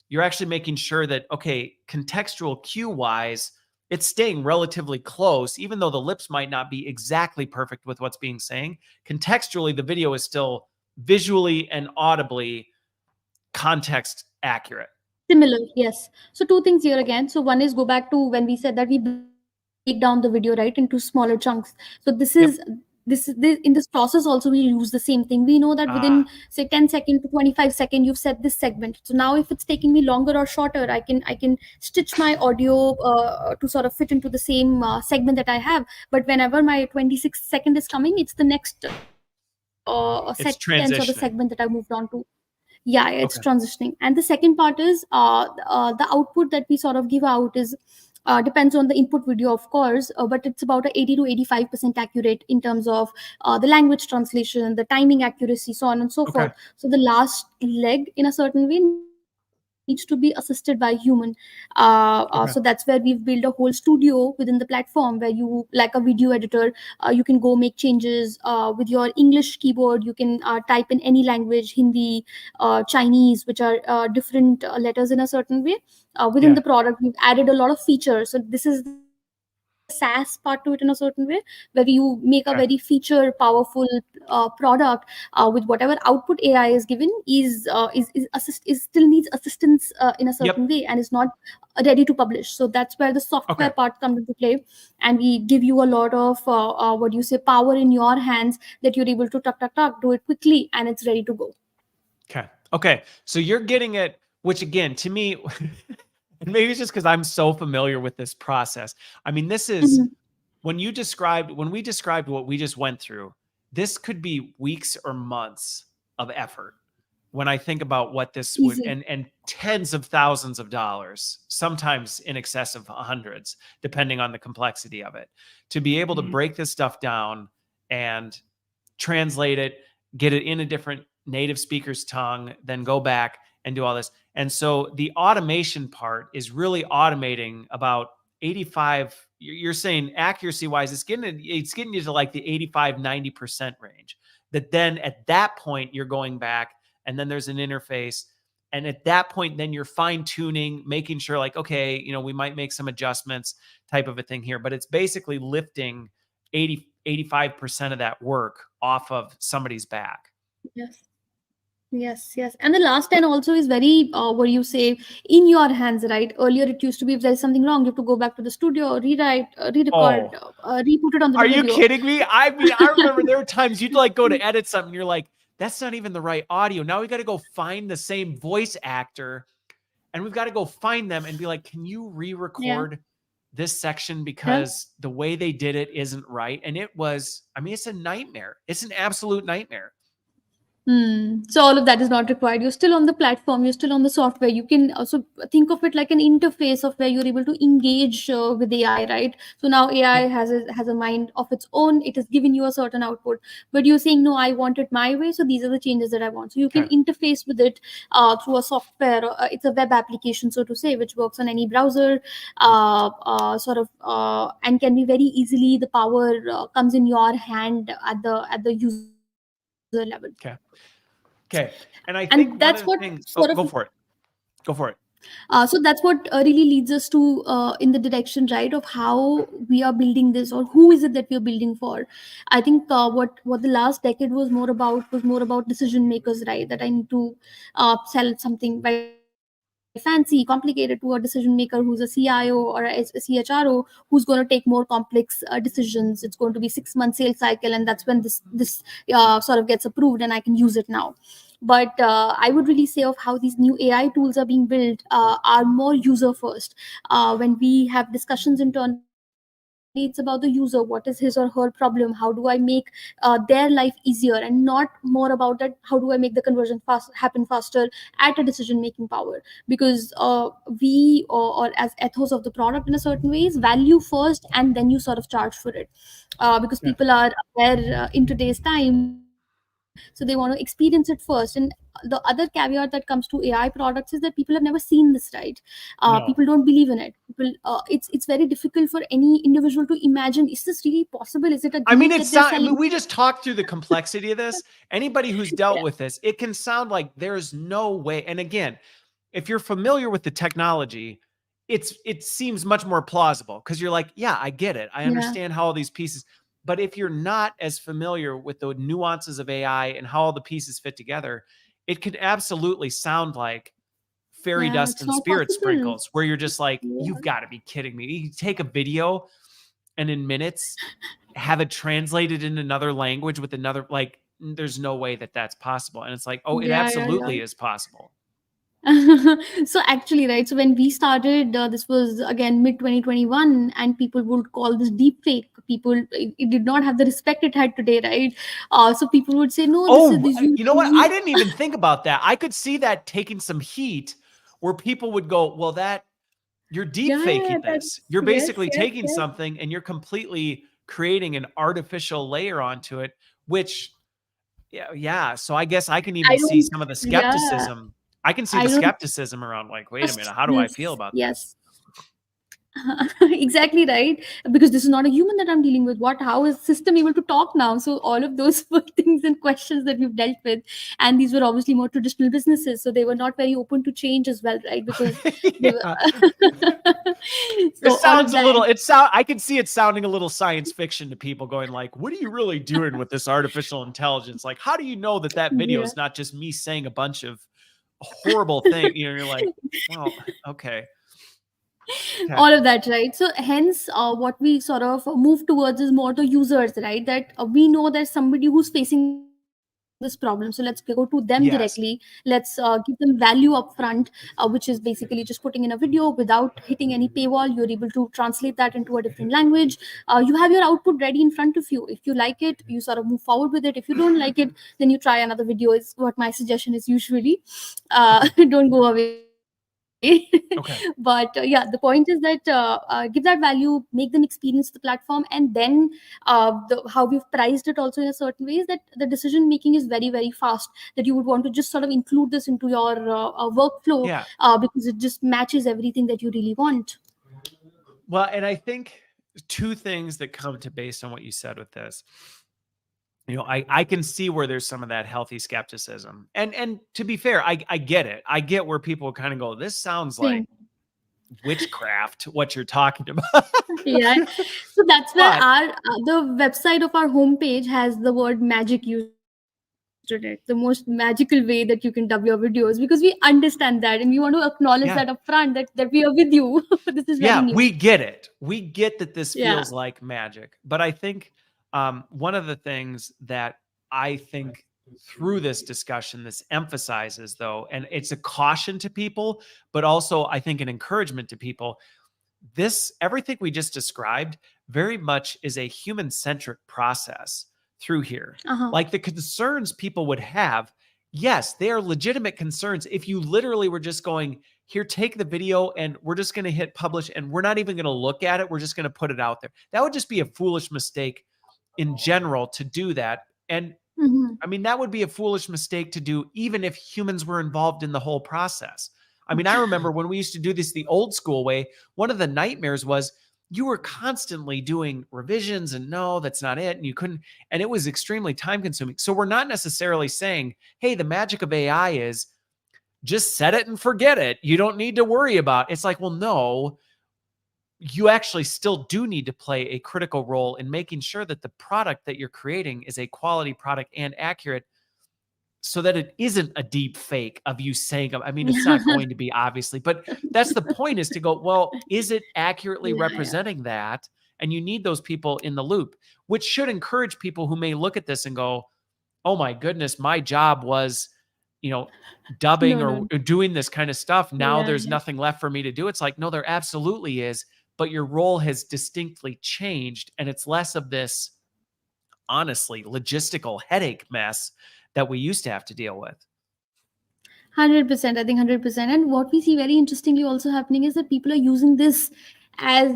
you're actually making sure that, okay, contextual cue wise, it's staying relatively close, even though the lips might not be exactly perfect with what's being saying. Contextually, the video is still visually and audibly context accurate. Similar, yes. So two things here again. So one is, go back to when we said that we break down the video right into smaller chunks. So this is in this process also we use the same thing. We know that within say 10 second to 25 second you've set this segment. So now if it's taking me longer or shorter, I can stitch my audio to sort of fit into the same segment that I have. But whenever my 26 second is coming, it's the next sequence or the segment that I moved on to. It's transitioning. And the second part is the output that we sort of give out is depends on the input video, of course, but it's about a 80 to 85% accurate in terms of the language translation, the timing accuracy, so on and so forth. So the last leg in a certain way needs to be assisted by human. So that's where we've built a whole studio within the platform where you, like a video editor, you can go make changes with your English keyboard. You can type in any language, Hindi, Chinese, which are different letters in a certain way. Within the product, we've added a lot of features. So this is the SaaS part to it in a certain way, where you make a very feature powerful product with whatever output AI is given is still needs assistance in a certain way, and is not ready to publish. So that's where the software part comes into play, and we give you a lot of power in your hands, that you're able to do it quickly, and it's ready to go. Okay. So you're getting it, which again, to me, and maybe it's just because I'm so familiar with this process. I mean, this is when we described what we just went through, this could be weeks or months of effort. When I think about what this would, and tens of thousands of dollars, sometimes in excess of hundreds, depending on the complexity of it, to be able to break this stuff down and translate it, get it in a different native speaker's tongue, then go back and do all this. And so the automation part is really automating about 85. You're saying accuracy wise, it's getting you to like the 85, 90% range. That then at that point, you're going back and then there's an interface. And at that point, then you're fine tuning, making sure like, okay, we might make some adjustments type of a thing here, but it's basically lifting 85% of that work off of somebody's back. Yes. Yes, yes. And the last 10 also is very, what do you say, in your hands, right? Earlier, it used to be if there's something wrong, you have to go back to the studio, rewrite, re-record, re-put it on the Are you video. kidding me? I mean, I remember there were times you'd like go to edit something, and you're like, that's not even the right audio. Now we got to go find the same voice actor, and we've got to go find them and be like, can you re-record this section because the way they did it isn't right? And it was, I mean, it's a nightmare. It's an absolute nightmare. So all of that is not required. You're still on the platform. You're still on the software. You can also think of it like an interface of where you're able to engage with AI, right? So now AI has a mind of its own. It has given you a certain output, but you're saying, no, I want it my way. So these are the changes that I want. So you can interface with it through a software. It's a web application, so to say, which works on any browser, and can be very easily. The power comes in your hand at the user level. Okay. And I think that's what go for it. So that's what really leads us to in the direction, right, of how we are building this, or who is it that we are building for. I think what the last decade was more about decision makers, right? That I need to sell something very fancy, complicated to a decision maker who's a CIO or a CHRO who's going to take more complex decisions. It's going to be 6 month sales cycle, and that's when this sort of gets approved, and I can use it now. But I would really say of how these new AI tools are being built are more user first. When we have discussions internally, it's about the user. What is his or her problem? How do I make their life easier, and not more about that? How do I make the conversion happen faster at a decision making power? Because we, or as ethos of the product in a certain ways, value first and then you sort of charge for it. Because people are aware in today's time, so they want to experience it first. And the other caveat that comes to AI products is that people have never seen this, right? People don't believe in it. It's very difficult for any individual to imagine, is this really possible? Is it a gimmick that they're selling? We just talked through the complexity of this. Anybody who's dealt with this, it can sound like there's no way. And again, if you're familiar with the technology, it seems much more plausible because you're like, yeah, I get it. I understand how all these pieces. But if you're not as familiar with the nuances of AI and how all the pieces fit together, it could absolutely sound like fairy dust and spirit sprinkles, where you're just like, you've got to be kidding me. You take a video and in minutes have it translated in another language with another, like, there's no way that that's possible. And it's like, oh, it absolutely is possible. So actually, right, so when we started, this was again mid 2021, and people would call this deep fake. It did not have the respect it had today, right? So people would say, no, you know what? I didn't even think about that. I could see that taking some heat, where people would go, well, you're deep faking this. You're basically taking something and you're completely creating an artificial layer onto it, which, so I guess I can even see some of the skepticism. I can see the skepticism around, like, wait a minute, how do I feel about this? Exactly, right, because this is not a human that I'm dealing with. How is system able to talk now? So all of those were things and questions that we've dealt with, and these were obviously more traditional businesses, so they were not very open to change as well, right? Because they were it sounds a little, I can see it sounding a little science fiction to people, going like, what are you really doing with this artificial intelligence? Like, how do you know that video is not just me saying a bunch of horrible things? You're like, well, okay. All of that, right? So hence what we sort of move towards is more the users, right? That we know there's somebody who's facing this problem, so let's go to them directly. Let's give them value up front, which is basically just putting in a video without hitting any paywall. You're able to translate that into a different language. You have your output ready in front of you. If you like it, you sort of move forward with it. If you don't like it, then you try another video, is what my suggestion is usually. Don't go away from it. Okay. But yeah, the point is that give that value, make them experience the platform, and then how we've priced it also in a certain way is that the decision making is very very fast, that you would want to just sort of include this into your workflow, Yeah. because it just matches everything that you really want. Well, and I think two things that come to based on what you said with this. I can see where there's some of that healthy skepticism. And to be fair, I get it. I get where people kind of go, this sounds like Same. witchcraft, what you're talking about. Yeah. So that's where But our the website of our homepage has the word magic used in it, the most magical way that you can dub your videos, because we understand that and we want to acknowledge that upfront, yeah, that we are with you. This is very new. yeah, we get it. We get that this Yeah. feels like magic. But I think one of the things that I think through this discussion, this emphasizes, though, and it's a caution to people, but also I think an encouragement to people. This, everything we just described, very much is a human centric process through here. Uh-huh. Like the concerns people would have, yes, they are legitimate concerns. If you literally were just going, here, take the video and we're just going to hit publish and we're not even going to look at it, we're just going to put it out there. That would just be a foolish mistake in general to do that. And Mhm. I mean, that would be a foolish mistake to do even if humans were involved in the whole process. I mean, I remember when we used to do this the old school way, one of the nightmares was you were constantly doing revisions and no, that's not it. And you couldn't, and it was extremely time consuming. So we're not necessarily saying, hey, the magic of AI is just set it and forget it. You don't need to worry about it. It's like, well, no, you actually still do need to play a critical role in making sure that the product that you're creating is a quality product and accurate, so that it isn't a deep fake of you saying, I mean, it's not going to be, obviously, but that's the point, is to go, well, is it accurately Yeah, yeah. representing that? And you need those people in the loop, which should encourage people who may look at this and go, oh my goodness, my job was, dubbing No, or no. doing this kind of stuff. Now Yeah, there's yeah. nothing left for me to do. It's like, no, there absolutely is, but your role has distinctly changed. And it's less of this, honestly, logistical headache mess that we used to have to deal with. 100%, I think 100%. And what we see very interestingly also happening is that people are using this as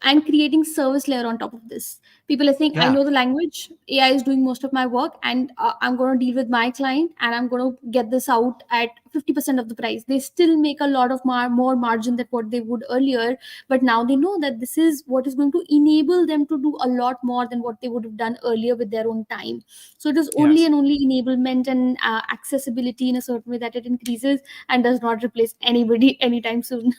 and creating service layer on top of this. People are saying, I Yeah. know the language, AI is doing most of my work, and I'm going to deal with my client and I'm going to get this out at 50% of the price. They still make a lot of more margin than what they would earlier, but now they know that this is what is going to enable them to do a lot more than what they would have done earlier with their own time. So it is only Yes. and only enablement and accessibility in a certain way that it increases, and does not replace anybody anytime soon.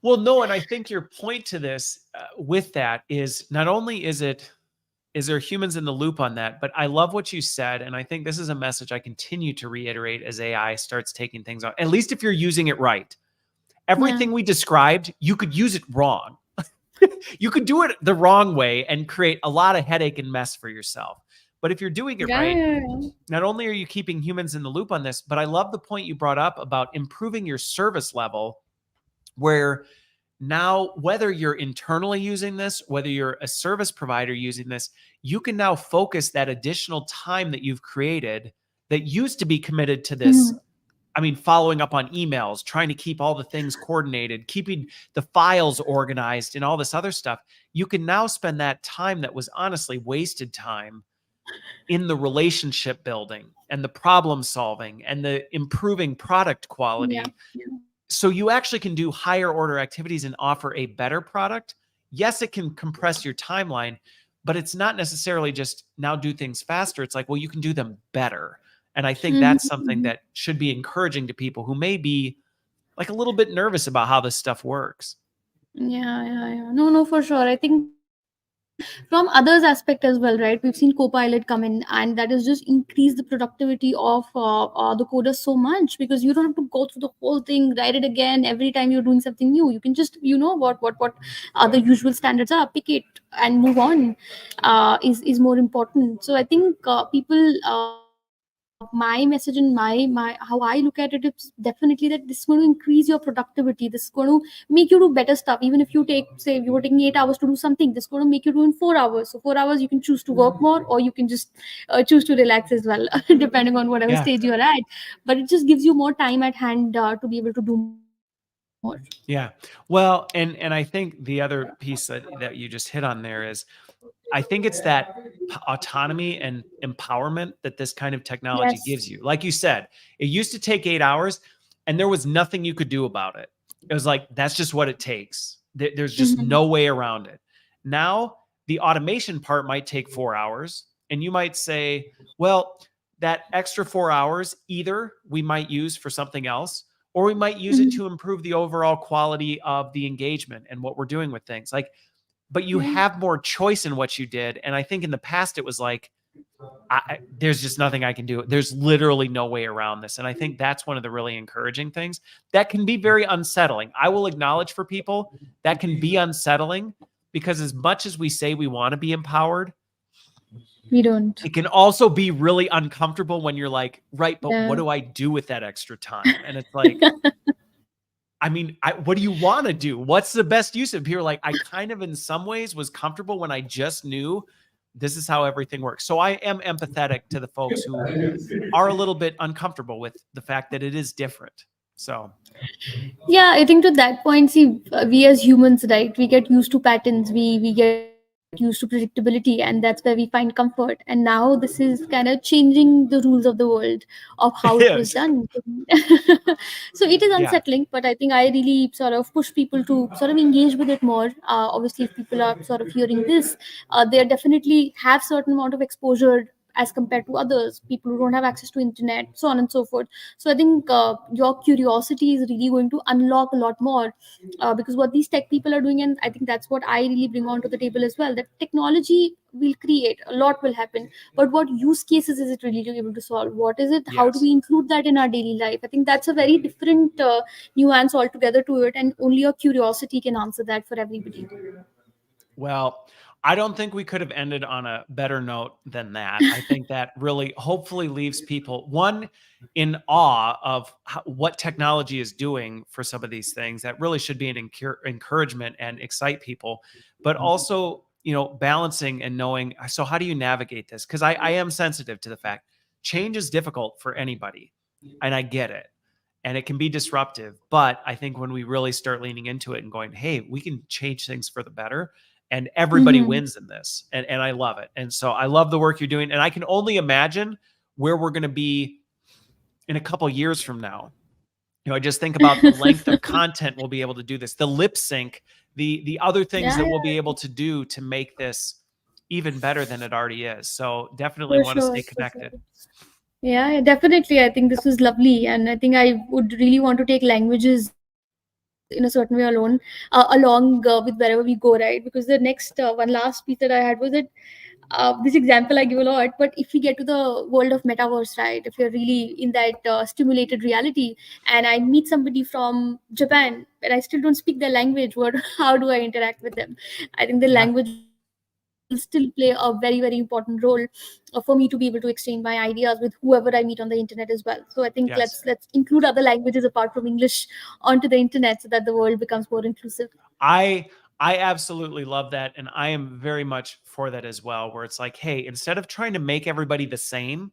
Well, no, and I think your point to this with that is not only is there humans in the loop on that, but I love what you said, and I think this is a message I continue to reiterate as AI starts taking things on. At least if you're using it right, Yeah. everything we described, you could use it wrong. You could do it the wrong way and create a lot of headache and mess for yourself. But if you're doing it Yeah, right, yeah, yeah. not only are you keeping humans in the loop on this, but I love the point you brought up about improving your service level, where now, whether you're internally using this, whether you're a service provider using this, you can now focus that additional time that you've created that used to be committed to this. Mhm. I mean, following up on emails, trying to keep all the things coordinated, keeping the files organized and all this other stuff. You can now spend that time that was honestly wasted time in the relationship building and the problem solving and the improving product Yeah. quality. Yeah. So you actually can do higher order activities and offer a better product. Yes, it can compress your timeline, but it's not necessarily just now do things faster. It's like, well, you can do them better. And I think Mhm, that's something mhm. that should be encouraging to people who may be like a little bit nervous about how this stuff works. Yeah, yeah, yeah. No, no, for sure. I think from others aspect as well, right? We've seen Copilot come in, and that has just increased the productivity of the coders so much, because you don't have to go through the whole thing, write it again every time you're doing something new. You can just, what the usual standards are, pick it and move on. Is more important. So I think people. My message and my how I look at it is definitely that this is going to increase your productivity. This is going to make you do better stuff. Even if you take, say, you were taking 8 hours to do something, this is going to make you do in 4 hours. So 4 hours you can choose to work more, or you can just choose to relax as well, depending on whatever Yeah. stage you're at. But it just gives you more time at hand to be able to do more. Yeah. Well, and I think the other piece that you just hit on there is, I think it's that autonomy and empowerment that this kind of technology Yes. gives you. Like you said, it used to take 8 hours and there was nothing you could do about it. It was like, that's just what it takes. There's just Mhm. no way around it. Now, the automation part might take 4 hours, and you might say, well, that extra 4 hours, either we might use for something else, or we might use it Mhm. to improve the overall quality of the engagement and what we're doing with things. Like, but you Yeah. have more choice in what you did. And I think in the past it was like, there's just nothing I can do. There's literally no way around this. And I think that's one of the really encouraging things that can be very unsettling. I will acknowledge for people that can be unsettling, because as much as we say we want to be empowered, We don't. it can also be really uncomfortable when you're like, right, but what Yeah. do I do with that extra time? And it's like, I mean, what do you want to do? What's the best use of it? People are like, I kind of in some ways was comfortable when I just knew this is how everything works. So I am empathetic to the folks who are a little bit uncomfortable with the fact that it is different. So Yeah, I think to that point, see, we as humans, right, we get used to patterns, we get used to predictability, and that's where we find comfort. And now this is kind of changing the rules of the world of how it was it done. is. So it is Yeah. unsettling, but I think I really sort of push people to sort of engage with it more. Obviously, if people are sort of hearing this, they definitely have certain amount of exposure as compared to others, people who don't have access to internet, so on and so forth. So I think your curiosity is really going to unlock a lot more, because what these tech people are doing, and I think that's what I really bring onto the table as well, that technology will create a lot, will happen, but what use cases is it really able to solve? What is it? How do Yes. we include that in our daily life? I think that's a very different nuance altogether to it, and only your curiosity can answer that for everybody. Well, I don't think we could have ended on a better note than that. I think that really hopefully leaves people, one, in awe of what technology is doing for some of these things. That really should be an encouragement and excite people, but also, balancing and knowing, so how do you navigate this? Because I am sensitive to the fact change is difficult for anybody, and I get it. And it can be disruptive. But I think when we really start leaning into it and going, hey, we can change things for the better, and everybody Hmm. wins in this. And I love it. And so I love the work you're doing. And I can only imagine where we're going to be in a couple years from now. I just think about the length of content we'll be able to do this, the lip sync, the other things Yeah, that we'll be yeah, able to do to make this even better than it already is. So definitely for want to sure, stay for sure. connected. Yeah, definitely. I think this was lovely, and I think I would really want to take languages in a certain way along with wherever we go, right? Because the next one last piece that I had was that this example I give a lot, but if we get to the world of metaverse, right? If you're really in that stimulated reality, and I meet somebody from Japan, and I still don't speak their language, what? How do I interact with them? I think the Yeah. language will still play a very, very important role for me to be able to exchange my ideas with whoever I meet on the internet as well. So I think let's Yes. include other languages apart from English onto the internet, so that the world becomes more inclusive. I I absolutely love that, and I am very much for that as well, where it's like, hey, instead of trying to make everybody the same,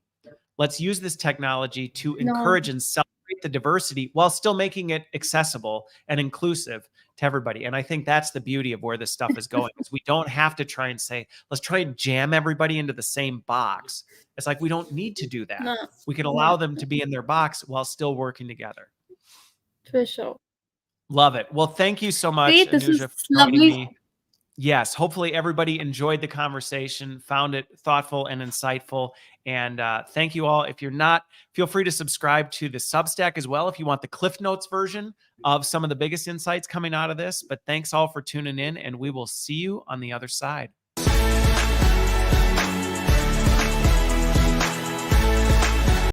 let's use this technology to No, encourage and celebrate the diversity while still making it accessible and inclusive to everybody. And I think that's the beauty of where this stuff is going, is we don't have to try and say, let's try and jam everybody into the same box. It's like we don't need to do that. no, We can yeah, allow them to be in their box while still working together. for sure. Love it. Well, thank you so much, Great, this Anuja, is for joining lovely. me. Yes, hopefully everybody enjoyed the conversation, found it thoughtful and insightful. And thank you all. If you're not, feel free to subscribe to the Substack as well if you want the Cliff Notes version of some of the biggest insights coming out of this. But thanks all for tuning in, and we will see you on the other side.